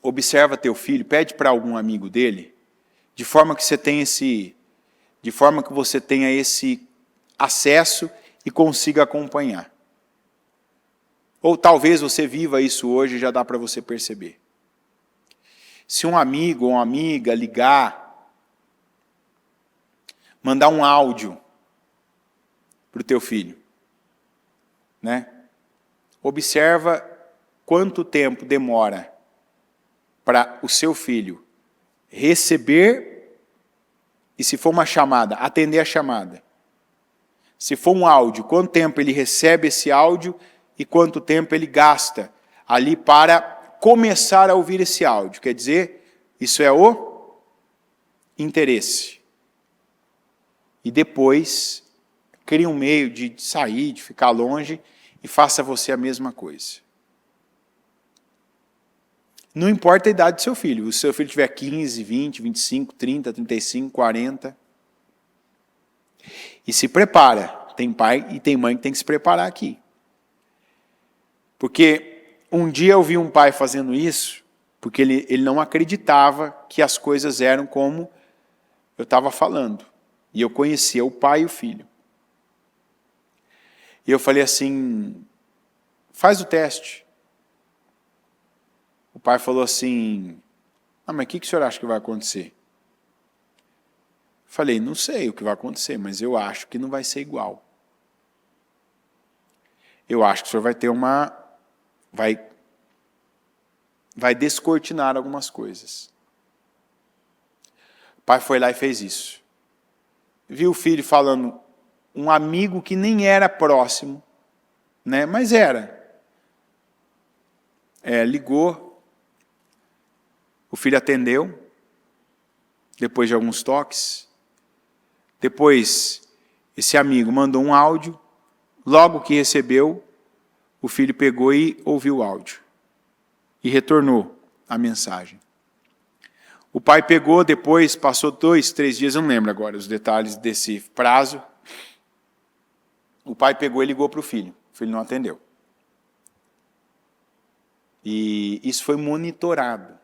Observa teu filho, pede para algum amigo dele, de forma que você tenha esse acesso e consiga acompanhar. Ou talvez você viva isso hoje e já dá para você perceber. Se um amigo ou uma amiga ligar, mandar um áudio para o teu filho, né? Observa quanto tempo demora para o seu filho receber, e se for uma chamada, atender a chamada. Se for um áudio, quanto tempo ele recebe esse áudio e quanto tempo ele gasta ali para começar a ouvir esse áudio. Quer dizer, isso é o interesse. E depois, cria um meio de sair, de ficar longe e faça você a mesma coisa. Não importa a idade do seu filho. Se o seu filho tiver 15, 20, 25, 30, 35, 40. E se prepara. Tem pai e tem mãe que tem que se preparar aqui. Porque um dia eu vi um pai fazendo isso, porque ele não acreditava que as coisas eram como eu estava falando. E eu conhecia o pai e o filho. E eu falei assim, faz o teste. O pai falou assim, mas o que o senhor acha que vai acontecer? Falei, não sei o que vai acontecer, mas eu acho que não vai ser igual. eu acho que o senhor vai ter vai descortinar algumas coisas. O pai foi lá e fez isso. Viu o filho falando, um amigo que nem era próximo, né? Mas era. Ligou, o filho atendeu, depois de alguns toques. Depois, esse amigo mandou um áudio, logo que recebeu, o filho pegou e ouviu o áudio. E retornou a mensagem. O pai pegou, depois passou 2, 3 dias, eu não lembro agora os detalhes desse prazo. O pai pegou e ligou para o filho não atendeu. E isso foi monitorado.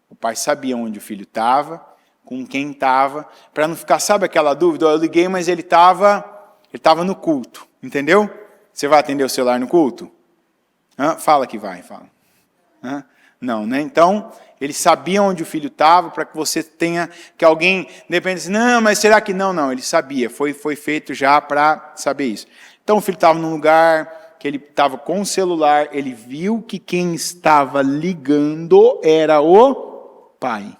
O pai sabia onde o filho estava, com quem estava, para não ficar, sabe aquela dúvida? Eu liguei, mas ele estava no culto, entendeu? Você vai atender o celular no culto? Fala que vai, fala. Não, né? Então, ele sabia onde o filho estava, para que você tenha, que alguém, depende assim, não, mas será que não? Não, ele sabia, foi feito já para saber isso. Então, o filho estava num lugar que ele estava com o celular, ele viu que quem estava ligando era o pai.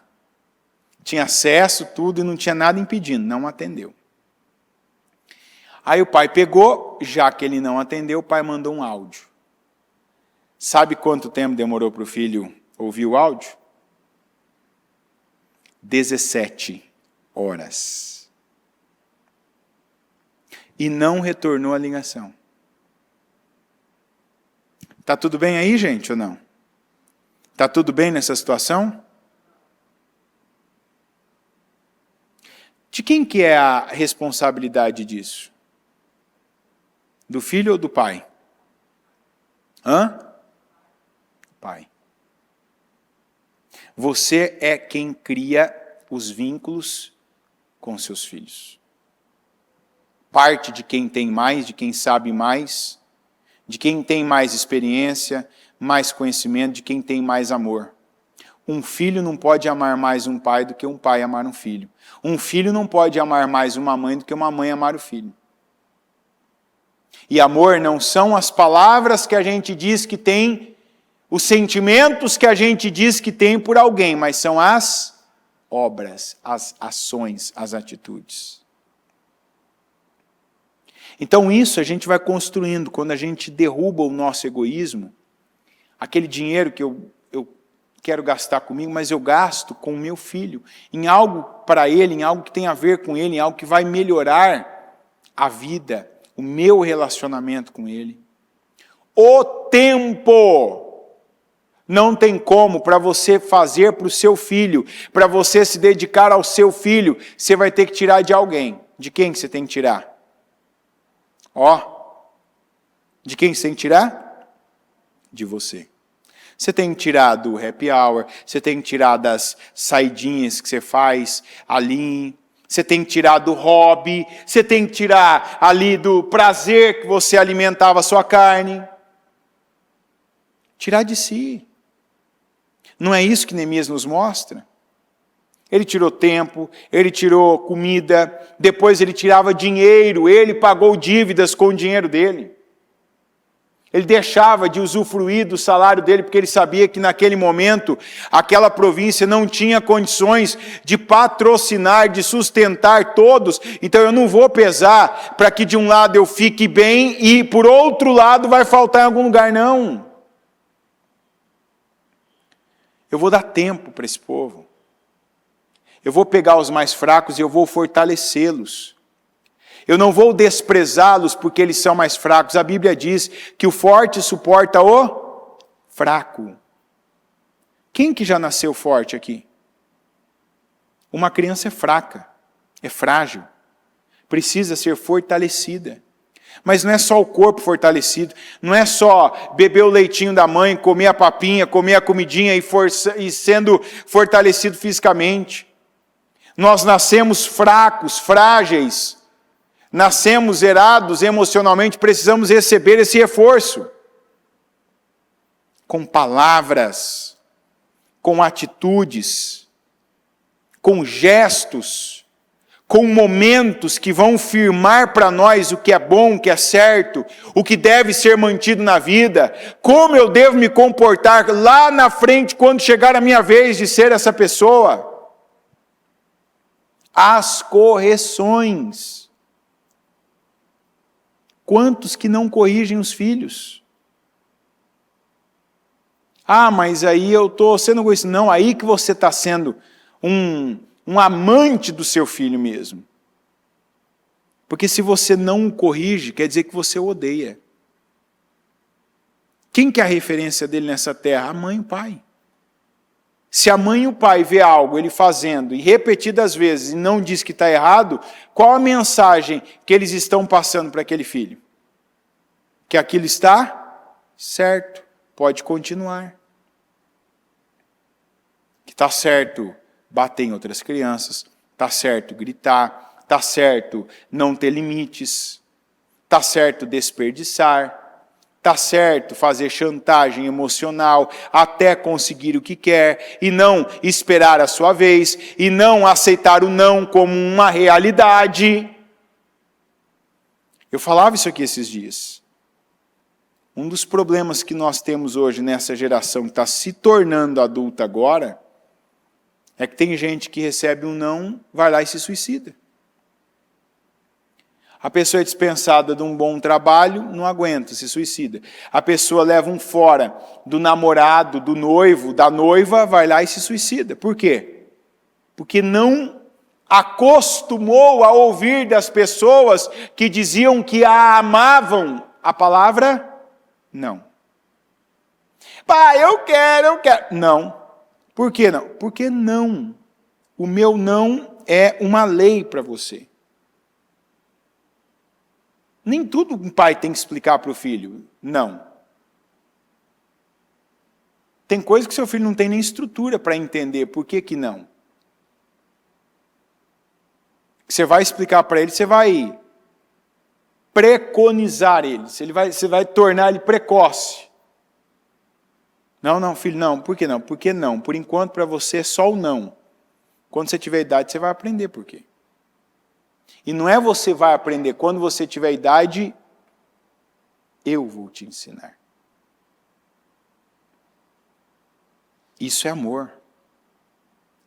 Tinha acesso, tudo, e não tinha nada impedindo, não atendeu. Aí o pai pegou, já que ele não atendeu, o pai mandou um áudio. Sabe quanto tempo demorou para o filho ouvir o áudio? 17 horas. E não retornou a ligação. Está tudo bem aí, gente, ou não? Está tudo bem nessa situação? De quem que é a responsabilidade disso? Do filho ou do pai? Pai. Você é quem cria os vínculos com seus filhos. Parte de quem tem mais, de quem sabe mais, de quem tem mais experiência, mais conhecimento, de quem tem mais amor. Um filho não pode amar mais um pai do que um pai amar um filho. Um filho não pode amar mais uma mãe do que uma mãe amar o filho. E amor não são as palavras que a gente diz que tem, os sentimentos que a gente diz que tem por alguém, mas são as obras, as ações, as atitudes. Então isso a gente vai construindo, quando a gente derruba o nosso egoísmo, aquele dinheiro que eu quero gastar comigo, mas eu gasto com o meu filho, em algo para ele, em algo que tem a ver com ele, em algo que vai melhorar a vida, o meu relacionamento com ele. O tempo não tem como para você fazer para o seu filho, para você se dedicar ao seu filho, você vai ter que tirar de alguém. De quem que você tem que tirar? De quem você tem que tirar? De você. Você tem que tirar do happy hour, você tem que tirar das saidinhas que você faz ali, você tem que tirar do hobby, você tem que tirar ali do prazer que você alimentava a sua carne. Tirar de si. Não é isso que Neemias nos mostra? Ele tirou tempo, ele tirou comida, depois ele tirava dinheiro, ele pagou dívidas com o dinheiro dele. Ele deixava de usufruir do salário dele, porque ele sabia que naquele momento, aquela província não tinha condições de patrocinar, de sustentar todos. Então eu não vou pesar para que de um lado eu fique bem e por outro lado vai faltar em algum lugar, não. Eu vou dar tempo para esse povo. Eu vou pegar os mais fracos e eu vou fortalecê-los. Eu não vou desprezá-los porque eles são mais fracos. A Bíblia diz que o forte suporta o fraco. Quem que já nasceu forte aqui? Uma criança é fraca, é frágil, precisa ser fortalecida. Mas não é só o corpo fortalecido, não é só beber o leitinho da mãe, comer a papinha, comer a comidinha e sendo fortalecido fisicamente. Nós nascemos fracos, frágeis, nascemos zerados emocionalmente, precisamos receber esse reforço. Com palavras, com atitudes, com gestos, com momentos que vão firmar para nós o que é bom, o que é certo, o que deve ser mantido na vida, como eu devo me comportar lá na frente quando chegar a minha vez de ser essa pessoa. As correções. Quantos que não corrigem os filhos? Ah, mas aí eu estou sendo egoísta. Não, aí que você está sendo um amante do seu filho mesmo. Porque se você não o corrige, quer dizer que você o odeia. Quem que é a referência dele nessa terra? A mãe e o pai. Se a mãe e o pai vê algo ele fazendo, e repetidas vezes, e não diz que está errado, qual a mensagem que eles estão passando para aquele filho? Que aquilo está certo, pode continuar. Que está certo bater em outras crianças, está certo gritar, está certo não ter limites, está certo desperdiçar, está certo fazer chantagem emocional até conseguir o que quer, e não esperar a sua vez, e não aceitar o não como uma realidade. Eu falava isso aqui esses dias. Um dos problemas que nós temos hoje nessa geração que está se tornando adulta agora, é que tem gente que recebe um não, vai lá e se suicida. A pessoa é dispensada de um bom trabalho, não aguenta, se suicida. A pessoa leva um fora do namorado, do noivo, da noiva, vai lá e se suicida. Por quê? Porque não acostumou a ouvir das pessoas que diziam que a amavam a palavra não. Pai, eu quero. Não. Por que não? Porque não. O meu não é uma lei para você. Nem tudo um pai tem que explicar para o filho. Não. Tem coisa que seu filho não tem nem estrutura para entender. Por que que não? Você vai explicar para ele, você vai preconizar ele. Você vai tornar ele precoce. Não, filho, não. Por que não? Porque não. Por enquanto, para você, é só o não. Quando você tiver idade, você vai aprender por quê. E não é você vai aprender. Quando você tiver idade, eu vou te ensinar. Isso é amor.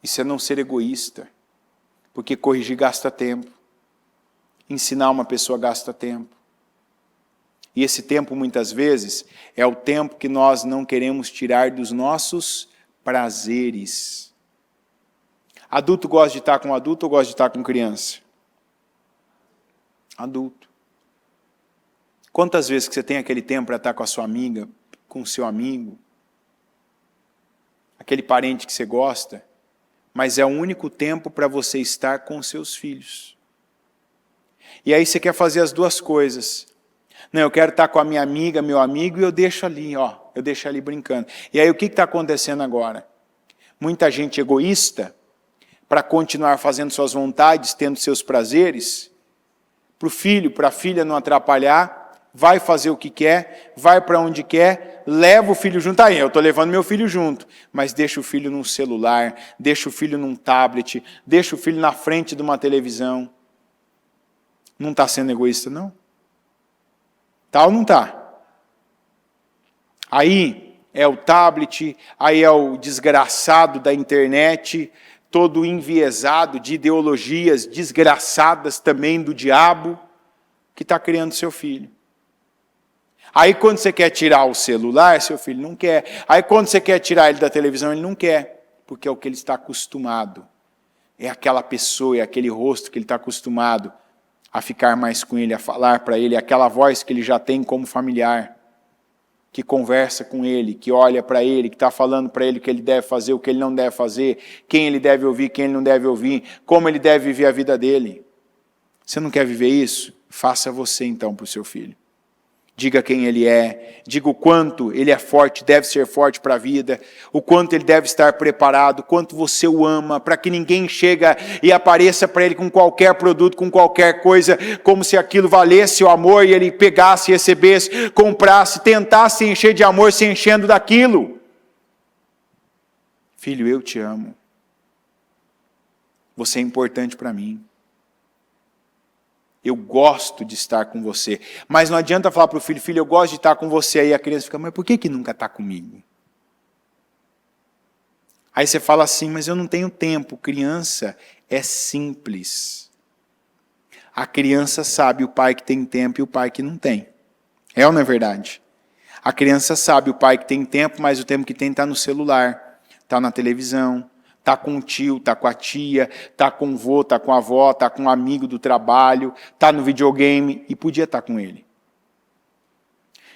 Isso é não ser egoísta. Porque corrigir gasta tempo. Ensinar uma pessoa gasta tempo. E esse tempo, muitas vezes, é o tempo que nós não queremos tirar dos nossos prazeres. Adulto gosta de estar com adulto ou gosta de estar com criança? Adulto. Quantas vezes que você tem aquele tempo para estar com a sua amiga, com o seu amigo, aquele parente que você gosta, mas é o único tempo para você estar com os seus filhos. E aí você quer fazer as duas coisas. Não, eu quero estar com a minha amiga, meu amigo, e eu deixo ali, eu deixo ali brincando. E aí o que está acontecendo agora? Muita gente egoísta, para continuar fazendo suas vontades, tendo seus prazeres, para o filho, para a filha não atrapalhar, vai fazer o que quer, vai para onde quer, leva o filho junto. Aí, eu estou levando meu filho junto, mas deixa o filho num celular, deixa o filho num tablet, deixa o filho na frente de uma televisão. Não está sendo egoísta, não? Tá ou não está? Aí é o tablet, aí é o desgraçado da internet, todo enviesado de ideologias desgraçadas também do diabo, que está criando seu filho. Aí quando você quer tirar o celular, seu filho não quer. Aí quando você quer tirar ele da televisão, ele não quer, porque é o que ele está acostumado. É aquela pessoa, é aquele rosto que ele está acostumado a ficar mais com ele, a falar para ele, aquela voz que ele já tem como familiar, que conversa com ele, que olha para ele, que está falando para ele o que ele deve fazer, o que ele não deve fazer, quem ele deve ouvir, quem ele não deve ouvir, como ele deve viver a vida dele. Você não quer viver isso? Faça você então para o seu filho. Diga quem ele é, diga o quanto ele é forte, deve ser forte para a vida, o quanto ele deve estar preparado, o quanto você o ama, para que ninguém chegue e apareça para ele com qualquer produto, com qualquer coisa, como se aquilo valesse o amor e ele pegasse, recebesse, comprasse, tentasse se encher de amor, se enchendo daquilo. Filho, eu te amo. Você é importante para mim. eu gosto de estar com você. Mas não adianta falar para o filho, filho, eu gosto de estar com você. Aí a criança fica, mas por que nunca está comigo? Aí você fala assim, mas eu não tenho tempo. Criança é simples. A criança sabe o pai que tem tempo e o pai que não tem. É ou não é verdade? A criança sabe o pai que tem tempo, mas o tempo que tem está no celular, está na televisão, está com o tio, está com a tia, está com o vô, está com a avó, está com um amigo do trabalho, está no videogame e podia estar com ele.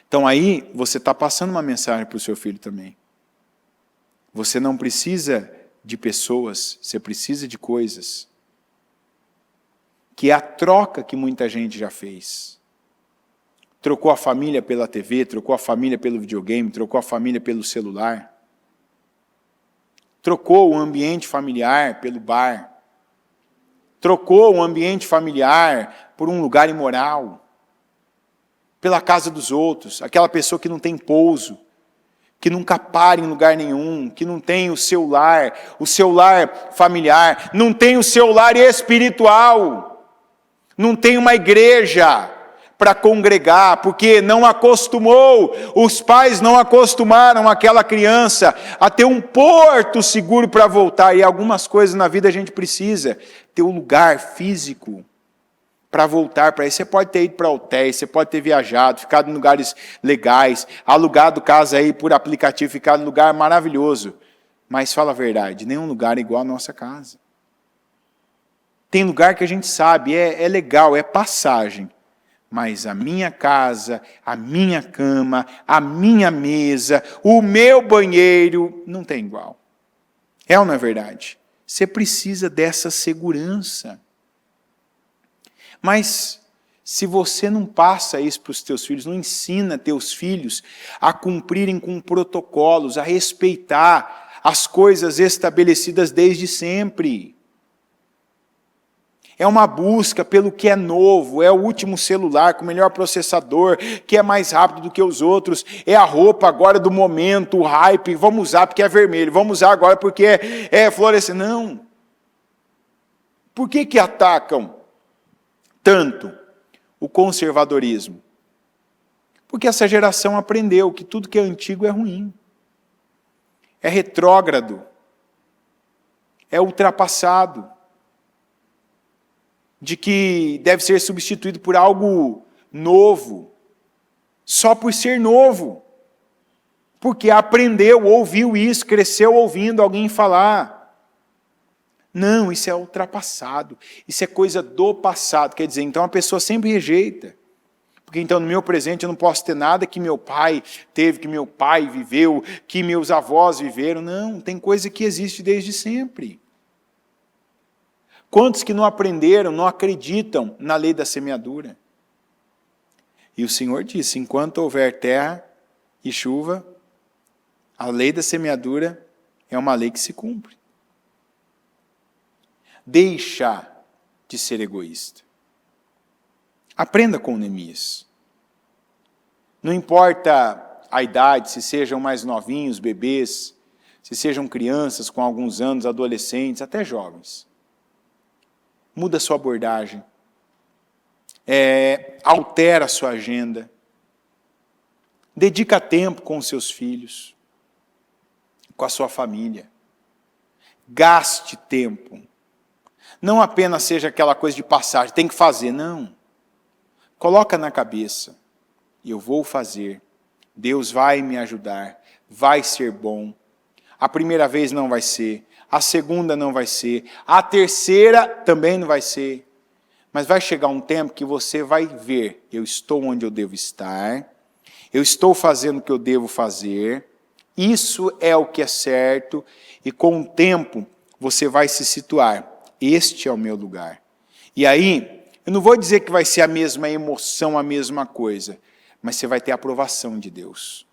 Então aí você está passando uma mensagem para o seu filho também. Você não precisa de pessoas, você precisa de coisas. Que é a troca que muita gente já fez. Trocou a família pela TV, trocou a família pelo videogame, trocou a família pelo celular. Trocou o ambiente familiar pelo bar. Trocou o ambiente familiar por um lugar imoral. Pela casa dos outros, aquela pessoa que não tem pouso, que nunca para em lugar nenhum, que não tem o seu lar familiar, não tem o seu lar espiritual, não tem uma igreja para congregar, porque não acostumou, os pais não acostumaram aquela criança a ter um porto seguro para voltar, e algumas coisas na vida a gente precisa ter um lugar físico para voltar para isso. Você pode ter ido para hotéis, você pode ter viajado, ficado em lugares legais, alugado casa aí por aplicativo, ficado em lugar maravilhoso. Mas fala a verdade, nenhum lugar é igual à nossa casa. Tem lugar que a gente sabe, é legal, é passagem. Mas a minha casa, a minha cama, a minha mesa, o meu banheiro, não tem igual. É ou não é verdade? Você precisa dessa segurança. Mas se você não passa isso para os teus filhos, não ensina teus filhos a cumprirem com protocolos, a respeitar as coisas estabelecidas desde sempre. É uma busca pelo que é novo, é o último celular com o melhor processador, que é mais rápido do que os outros, é a roupa agora do momento, o hype, vamos usar porque é vermelho, vamos usar agora porque é fluorescente. Não. Por que atacam tanto o conservadorismo? Porque essa geração aprendeu que tudo que é antigo é ruim, é retrógrado, é ultrapassado, de que deve ser substituído por algo novo, só por ser novo, porque aprendeu, ouviu isso, cresceu ouvindo alguém falar. Não, isso é ultrapassado, isso é coisa do passado. Quer dizer, então a pessoa sempre rejeita. Porque então no meu presente eu não posso ter nada que meu pai teve, que meu pai viveu, que meus avós viveram. Não, tem coisa que existe desde sempre. Quantos que não aprenderam, não acreditam na lei da semeadura? E o Senhor disse, enquanto houver terra e chuva, a lei da semeadura é uma lei que se cumpre. Deixa de ser egoísta. Aprenda com Neemias. Não importa a idade, se sejam mais novinhos, bebês, se sejam crianças com alguns anos, adolescentes, até jovens. Muda a sua abordagem. Altera a sua agenda. Dedica tempo com os seus filhos, com a sua família. Gaste tempo. Não apenas seja aquela coisa de passagem, tem que fazer, não. Coloca na cabeça, eu vou fazer, Deus vai me ajudar, vai ser bom. A primeira vez não vai ser, a segunda não vai ser, a terceira também não vai ser. Mas vai chegar um tempo que você vai ver, eu estou onde eu devo estar, eu estou fazendo o que eu devo fazer, isso é o que é certo, e com o tempo você vai se situar. Este é o meu lugar. E aí, eu não vou dizer que vai ser a mesma emoção, a mesma coisa, mas você vai ter a aprovação de Deus.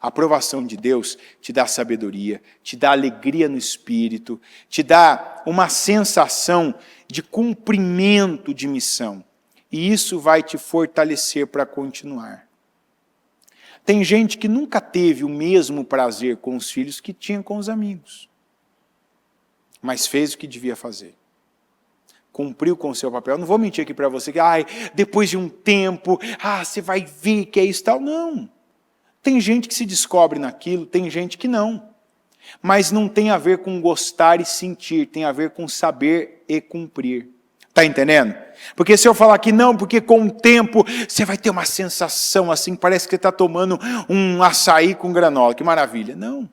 A aprovação de Deus te dá sabedoria, te dá alegria no espírito, te dá uma sensação de cumprimento de missão. E isso vai te fortalecer para continuar. Tem gente que nunca teve o mesmo prazer com os filhos que tinha com os amigos, mas fez o que devia fazer. cumpriu com o seu papel. Não vou mentir aqui para você que depois de um tempo, você vai ver que é isso e tal. Não. Tem gente que se descobre naquilo, tem gente que não. Mas não tem a ver com gostar e sentir, tem a ver com saber e cumprir. Está entendendo? Porque se eu falar que não, porque com o tempo você vai ter uma sensação assim, parece que você está tomando um açaí com granola, que maravilha. Não.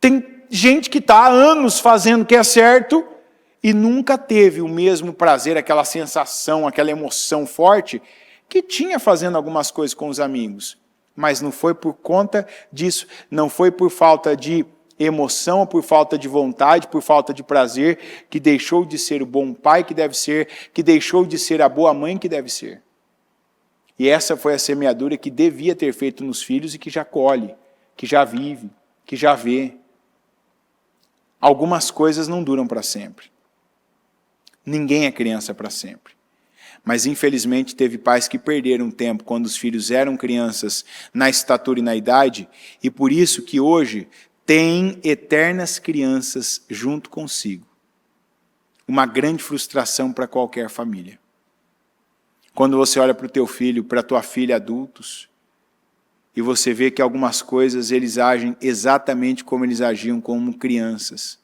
Tem gente que está há anos fazendo o que é certo e nunca teve o mesmo prazer, aquela sensação, aquela emoção forte que tinha fazendo algumas coisas com os amigos. Mas não foi por conta disso, não foi por falta de emoção, por falta de vontade, por falta de prazer, que deixou de ser o bom pai que deve ser, que deixou de ser a boa mãe que deve ser. E essa foi a semeadura que devia ter feito nos filhos e que já colhe, que já vive, que já vê. Algumas coisas não duram para sempre. Ninguém é criança para sempre. Mas, infelizmente, teve pais que perderam tempo quando os filhos eram crianças na estatura e na idade, e por isso que hoje tem eternas crianças junto consigo. Uma grande frustração para qualquer família. Quando você olha para o teu filho, para a tua filha adultos, e você vê que algumas coisas eles agem exatamente como eles agiam como crianças.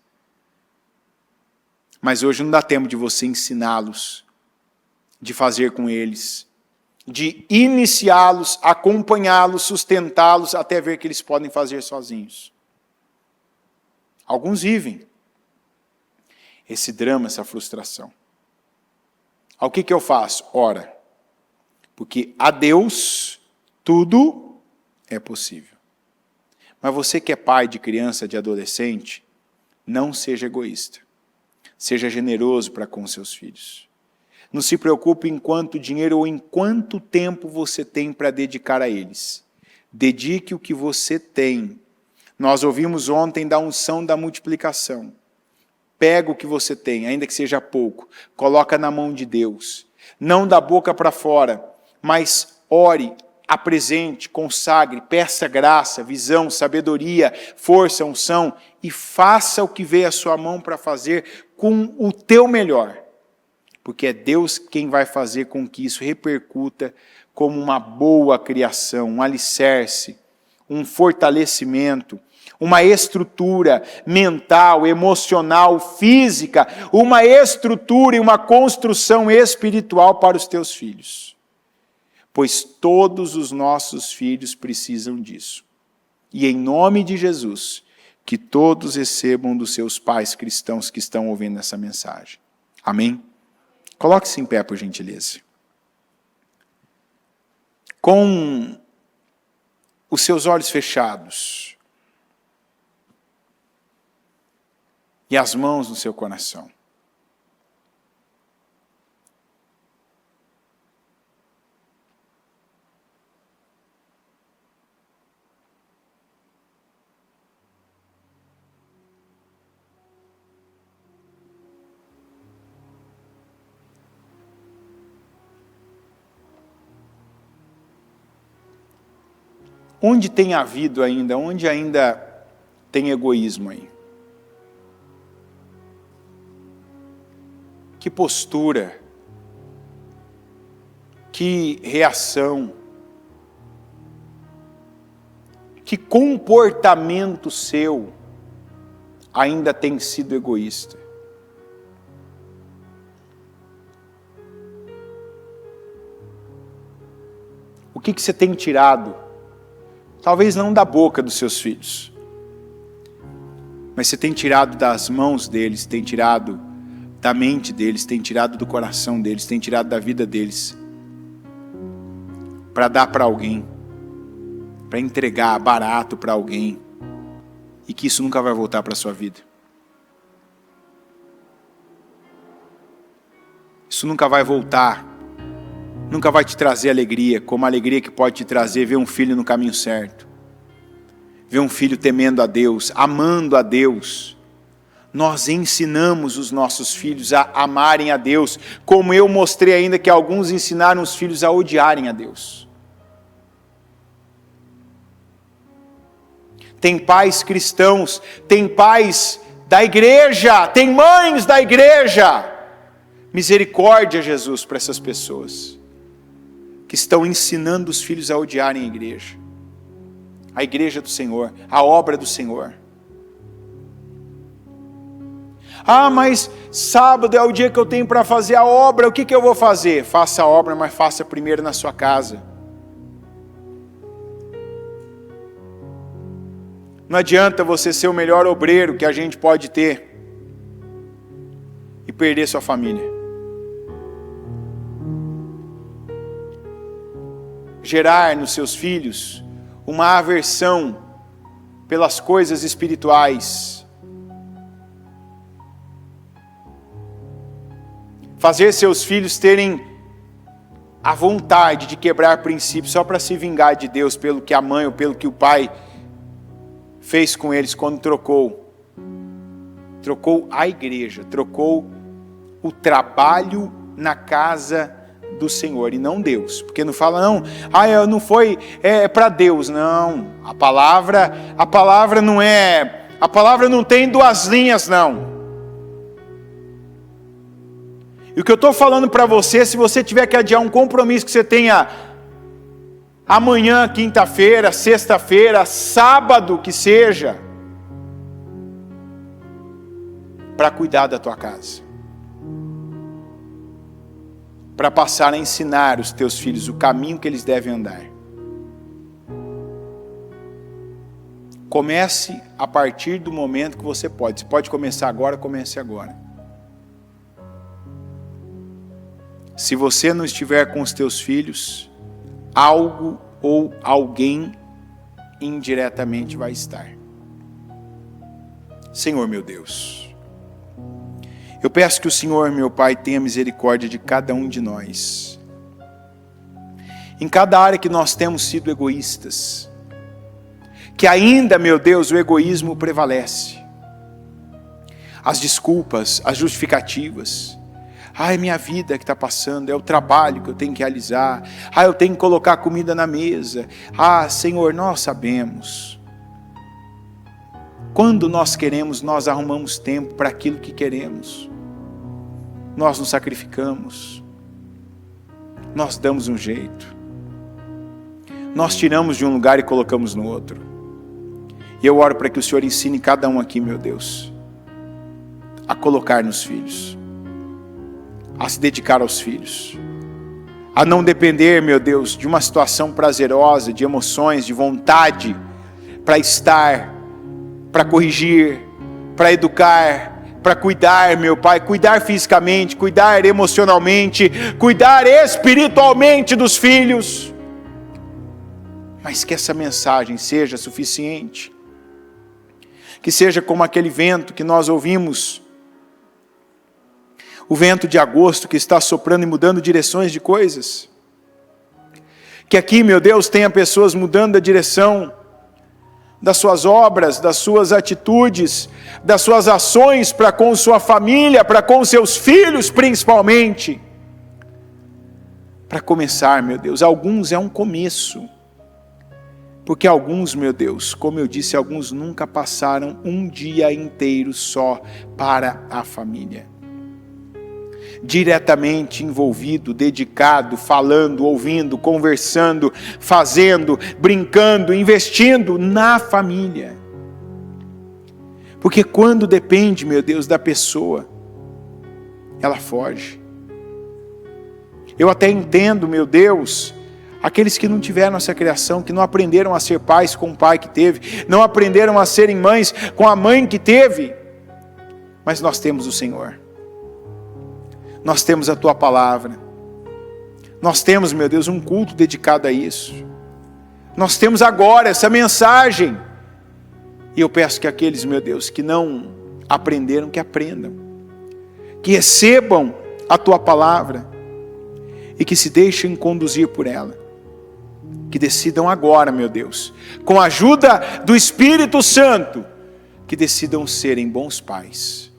Mas hoje não dá tempo de você ensiná-los, de fazer com eles, de iniciá-los, acompanhá-los, sustentá-los, até ver que eles podem fazer sozinhos. Alguns vivem esse drama, essa frustração. O que eu faço? Ora, porque a Deus tudo é possível. Mas você que é pai de criança, de adolescente, não seja egoísta. Seja generoso para com seus filhos. Não se preocupe em quanto dinheiro ou em quanto tempo você tem para dedicar a eles. Dedique o que você tem. Nós ouvimos ontem da unção da multiplicação. Pega o que você tem, ainda que seja pouco, coloca na mão de Deus. Não da boca para fora, mas ore, apresente, consagre, peça graça, visão, sabedoria, força, unção e faça o que veio à sua mão para fazer com o teu melhor. Porque é Deus quem vai fazer com que isso repercuta como uma boa criação, um alicerce, um fortalecimento, uma estrutura mental, emocional, física, uma estrutura e uma construção espiritual para os teus filhos. Pois todos os nossos filhos precisam disso. E em nome de Jesus, que todos recebam dos seus pais cristãos que estão ouvindo essa mensagem. Amém? Coloque-se em pé, por gentileza. Com os seus olhos fechados e as mãos no seu coração. Onde tem havido ainda, onde ainda tem egoísmo aí? Que postura, que reação, que comportamento seu ainda tem sido egoísta? O que você tem tirado? Talvez não da boca dos seus filhos, mas você tem tirado das mãos deles, tem tirado da mente deles, tem tirado do coração deles, tem tirado da vida deles, para dar para alguém, para entregar barato para alguém, e que isso nunca vai voltar para a sua vida. Isso nunca vai voltar. Nunca vai te trazer alegria, como a alegria que pode te trazer ver um filho no caminho certo. Ver um filho temendo a Deus, amando a Deus. Nós ensinamos os nossos filhos a amarem a Deus, como eu mostrei ainda que alguns ensinaram os filhos a odiarem a Deus. Tem pais cristãos, tem pais da igreja, tem mães da igreja. Misericórdia, Jesus, para essas pessoas que estão ensinando os filhos a odiarem a igreja do Senhor, a obra do Senhor. Ah, mas sábado é o dia que eu tenho para fazer a obra, o que eu vou fazer? Faça a obra, mas faça primeiro na sua casa. Não adianta você ser o melhor obreiro que a gente pode ter e perder sua família. Gerar nos seus filhos uma aversão pelas coisas espirituais. Fazer seus filhos terem a vontade de quebrar princípios só para se vingar de Deus pelo que a mãe ou pelo que o pai fez com eles quando trocou a igreja, trocou o trabalho na casa do Senhor e não Deus, porque não fala não foi para Deus, não. A palavra não tem duas linhas, não. E o que eu estou falando para você, se você tiver que adiar um compromisso que você tenha amanhã, quinta-feira, sexta-feira, sábado que seja, para cuidar da tua casa, para passar a ensinar os teus filhos o caminho que eles devem andar. Comece a partir do momento que você pode. Se pode começar agora, comece agora. Se você não estiver com os teus filhos, algo ou alguém indiretamente vai estar. Senhor meu Deus, eu peço que o Senhor, meu Pai, tenha misericórdia de cada um de nós. Em cada área que nós temos sido egoístas, que ainda, meu Deus, o egoísmo prevalece. As desculpas, as justificativas. É minha vida que está passando, é o trabalho que eu tenho que realizar. Eu tenho que colocar comida na mesa. Senhor, nós sabemos. Quando nós queremos, nós arrumamos tempo para aquilo que queremos. Nós nos sacrificamos. Nós damos um jeito. Nós tiramos de um lugar e colocamos no outro. E eu oro para que o Senhor ensine cada um aqui, meu Deus, a colocar nos filhos, a se dedicar aos filhos, a não depender, meu Deus, de uma situação prazerosa, de emoções, de vontade, para estar, para corrigir, para educar, para cuidar, meu Pai, cuidar fisicamente, cuidar emocionalmente, cuidar espiritualmente dos filhos, mas que essa mensagem seja suficiente, que seja como aquele vento que nós ouvimos, o vento de agosto que está soprando e mudando direções de coisas. Que aqui, meu Deus, tenha pessoas mudando a direção das suas obras, das suas atitudes, das suas ações para com sua família, para com seus filhos principalmente. Para começar, meu Deus, alguns é um começo. Porque alguns, meu Deus, como eu disse, alguns nunca passaram um dia inteiro só para a família. Diretamente envolvido, dedicado, falando, ouvindo, conversando, fazendo, brincando, investindo na família. Porque quando depende, meu Deus, da pessoa, ela foge. Eu até entendo, meu Deus, aqueles que não tiveram essa criação, que não aprenderam a ser pais com o pai que teve, não aprenderam a serem mães com a mãe que teve, mas nós temos o Senhor. Nós temos a Tua Palavra. Nós temos, meu Deus, um culto dedicado a isso. Nós temos agora essa mensagem. E eu peço que aqueles, meu Deus, que não aprenderam, que aprendam. Que recebam a Tua Palavra. E que se deixem conduzir por ela. Que decidam agora, meu Deus, com a ajuda do Espírito Santo, que decidam serem bons pais.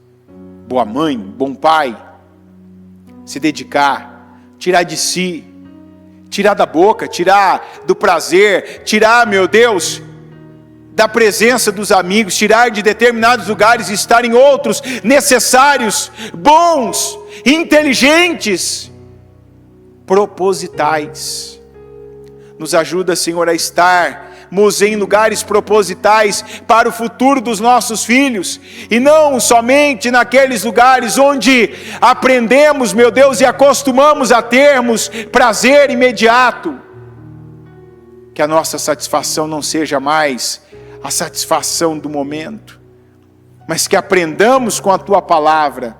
Boa mãe, bom pai. Se dedicar, tirar de si, tirar da boca, tirar do prazer, tirar, meu Deus, da presença dos amigos, tirar de determinados lugares e estar em outros necessários, bons, inteligentes, propositais. Nos ajuda, Senhor, a estarmos em lugares propositais para o futuro dos nossos filhos, e não somente naqueles lugares onde aprendemos, meu Deus, e acostumamos a termos prazer imediato. Que a nossa satisfação não seja mais a satisfação do momento, mas que aprendamos com a Tua palavra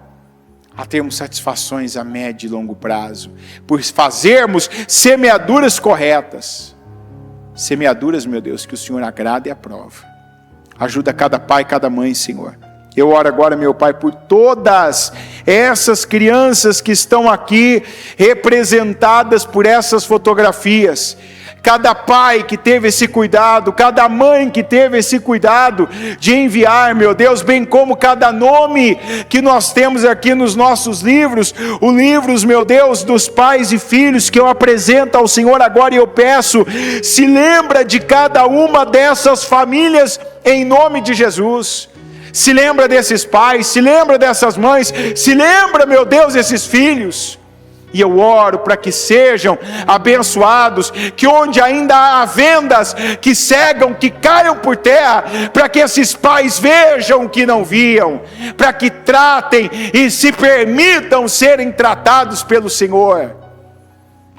a termos satisfações a médio e longo prazo, por fazermos semeaduras corretas, semeaduras, meu Deus, que o Senhor agrada e aprova. Ajuda cada pai, cada mãe, Senhor. Eu oro agora, meu Pai, por todas essas crianças que estão aqui representadas por essas fotografias. Cada pai que teve esse cuidado, cada mãe que teve esse cuidado de enviar, meu Deus, bem como cada nome que nós temos aqui nos nossos livros, os livros, meu Deus, dos pais e filhos que eu apresento ao Senhor agora, e eu peço, se lembra de cada uma dessas famílias em nome de Jesus. Se lembra desses pais, se lembra dessas mães, se lembra, meu Deus, desses filhos. E eu oro para que sejam abençoados, que onde ainda há vendas que cegam, que caiam por terra, para que esses pais vejam o que não viam, para que tratem e se permitam serem tratados pelo Senhor,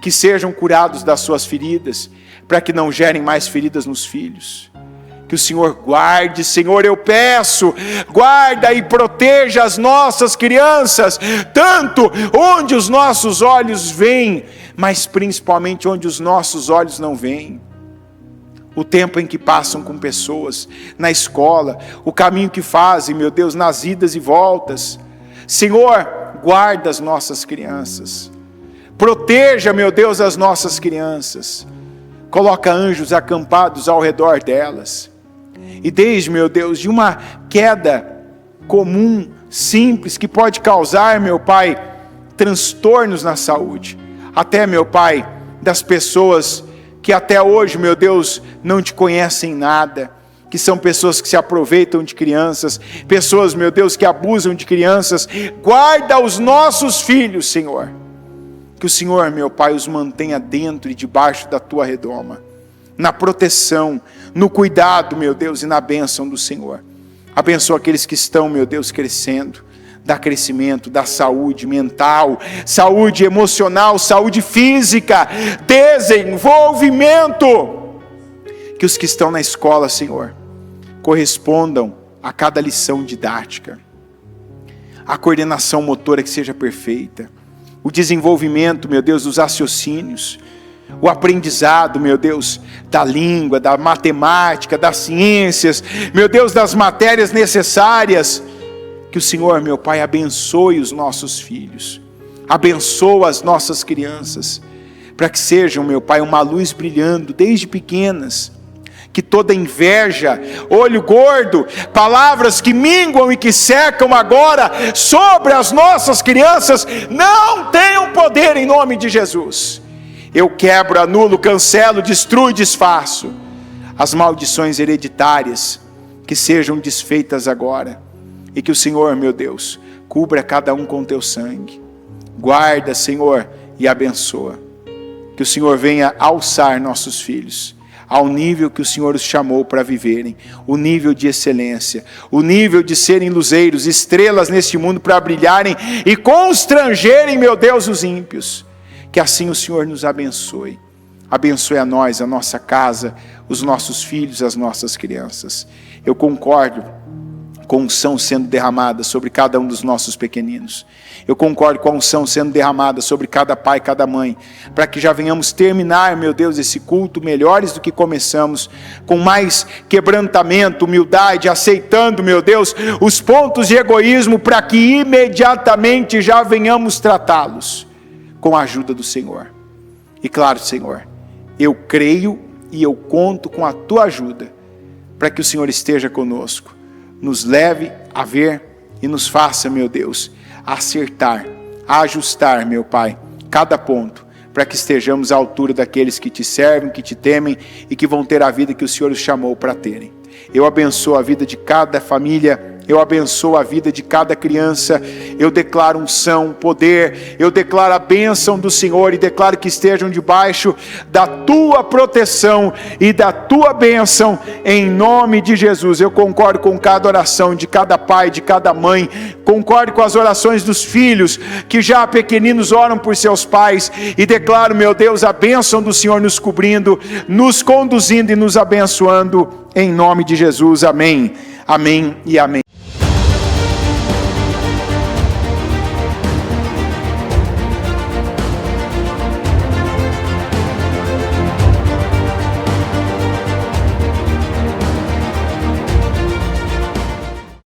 que sejam curados das suas feridas, para que não gerem mais feridas nos filhos. Que o Senhor guarde, Senhor, eu peço, guarda e proteja as nossas crianças, tanto onde os nossos olhos veem, mas principalmente onde os nossos olhos não veem. O tempo em que passam com pessoas, na escola, o caminho que fazem, meu Deus, nas idas e voltas. Senhor, guarda as nossas crianças, proteja, meu Deus, as nossas crianças, coloca anjos acampados ao redor delas. E desde, meu Deus, de uma queda comum, simples, que pode causar, meu Pai, transtornos na saúde, até, meu Pai, das pessoas que até hoje, meu Deus, não te conhecem nada, que são pessoas que se aproveitam de crianças, pessoas, meu Deus, que abusam de crianças. Guarda os nossos filhos, Senhor, que o Senhor, meu Pai, os mantenha dentro e debaixo da Tua redoma, na proteção, no cuidado, meu Deus, e na bênção do Senhor. Abençoa aqueles que estão, meu Deus, crescendo, dá crescimento, dá saúde mental, saúde emocional, saúde física, desenvolvimento. Que os que estão na escola, Senhor, correspondam a cada lição didática, a coordenação motora que seja perfeita, o desenvolvimento, meu Deus, dos raciocínios, o aprendizado, meu Deus, da língua, da matemática, das ciências, meu Deus, das matérias necessárias. Que o Senhor, meu Pai, abençoe os nossos filhos, abençoa as nossas crianças, para que sejam, meu Pai, uma luz brilhando desde pequenas, que toda inveja, olho gordo, palavras que minguam e que secam agora sobre as nossas crianças, não tenham poder em nome de Jesus. Eu quebro, anulo, cancelo, destruo e desfaço as maldições hereditárias, que sejam desfeitas agora, e que o Senhor, meu Deus, cubra cada um com Teu sangue. Guarda, Senhor, e abençoa. Que o Senhor venha alçar nossos filhos ao nível que o Senhor os chamou para viverem, o nível de excelência, o nível de serem luzeiros, estrelas neste mundo para brilharem e constrangerem, meu Deus, os ímpios. Que assim o Senhor nos abençoe. Abençoe a nós, a nossa casa, os nossos filhos, as nossas crianças. Eu concordo com a unção sendo derramada sobre cada um dos nossos pequeninos. Eu concordo com a unção sendo derramada sobre cada pai, cada mãe, para que já venhamos terminar, meu Deus, esse culto melhores do que começamos, com mais quebrantamento, humildade, aceitando, meu Deus, os pontos de egoísmo, para que imediatamente já venhamos tratá-los com a ajuda do Senhor. E claro, Senhor, eu creio e eu conto com a Tua ajuda, para que o Senhor esteja conosco, nos leve a ver e nos faça, meu Deus, acertar, ajustar, meu Pai, cada ponto, para que estejamos à altura daqueles que Te servem, que Te temem e que vão ter a vida que o Senhor os chamou para terem. Eu abençoo a vida de cada família, eu abençoo a vida de cada criança, eu declaro unção, poder, eu declaro a bênção do Senhor e declaro que estejam debaixo da tua proteção e da tua bênção, em nome de Jesus. Eu concordo com cada oração de cada pai, de cada mãe, concordo com as orações dos filhos, que já pequeninos oram por seus pais, e declaro, meu Deus, a bênção do Senhor nos cobrindo, nos conduzindo e nos abençoando, em nome de Jesus. Amém, amém e amém.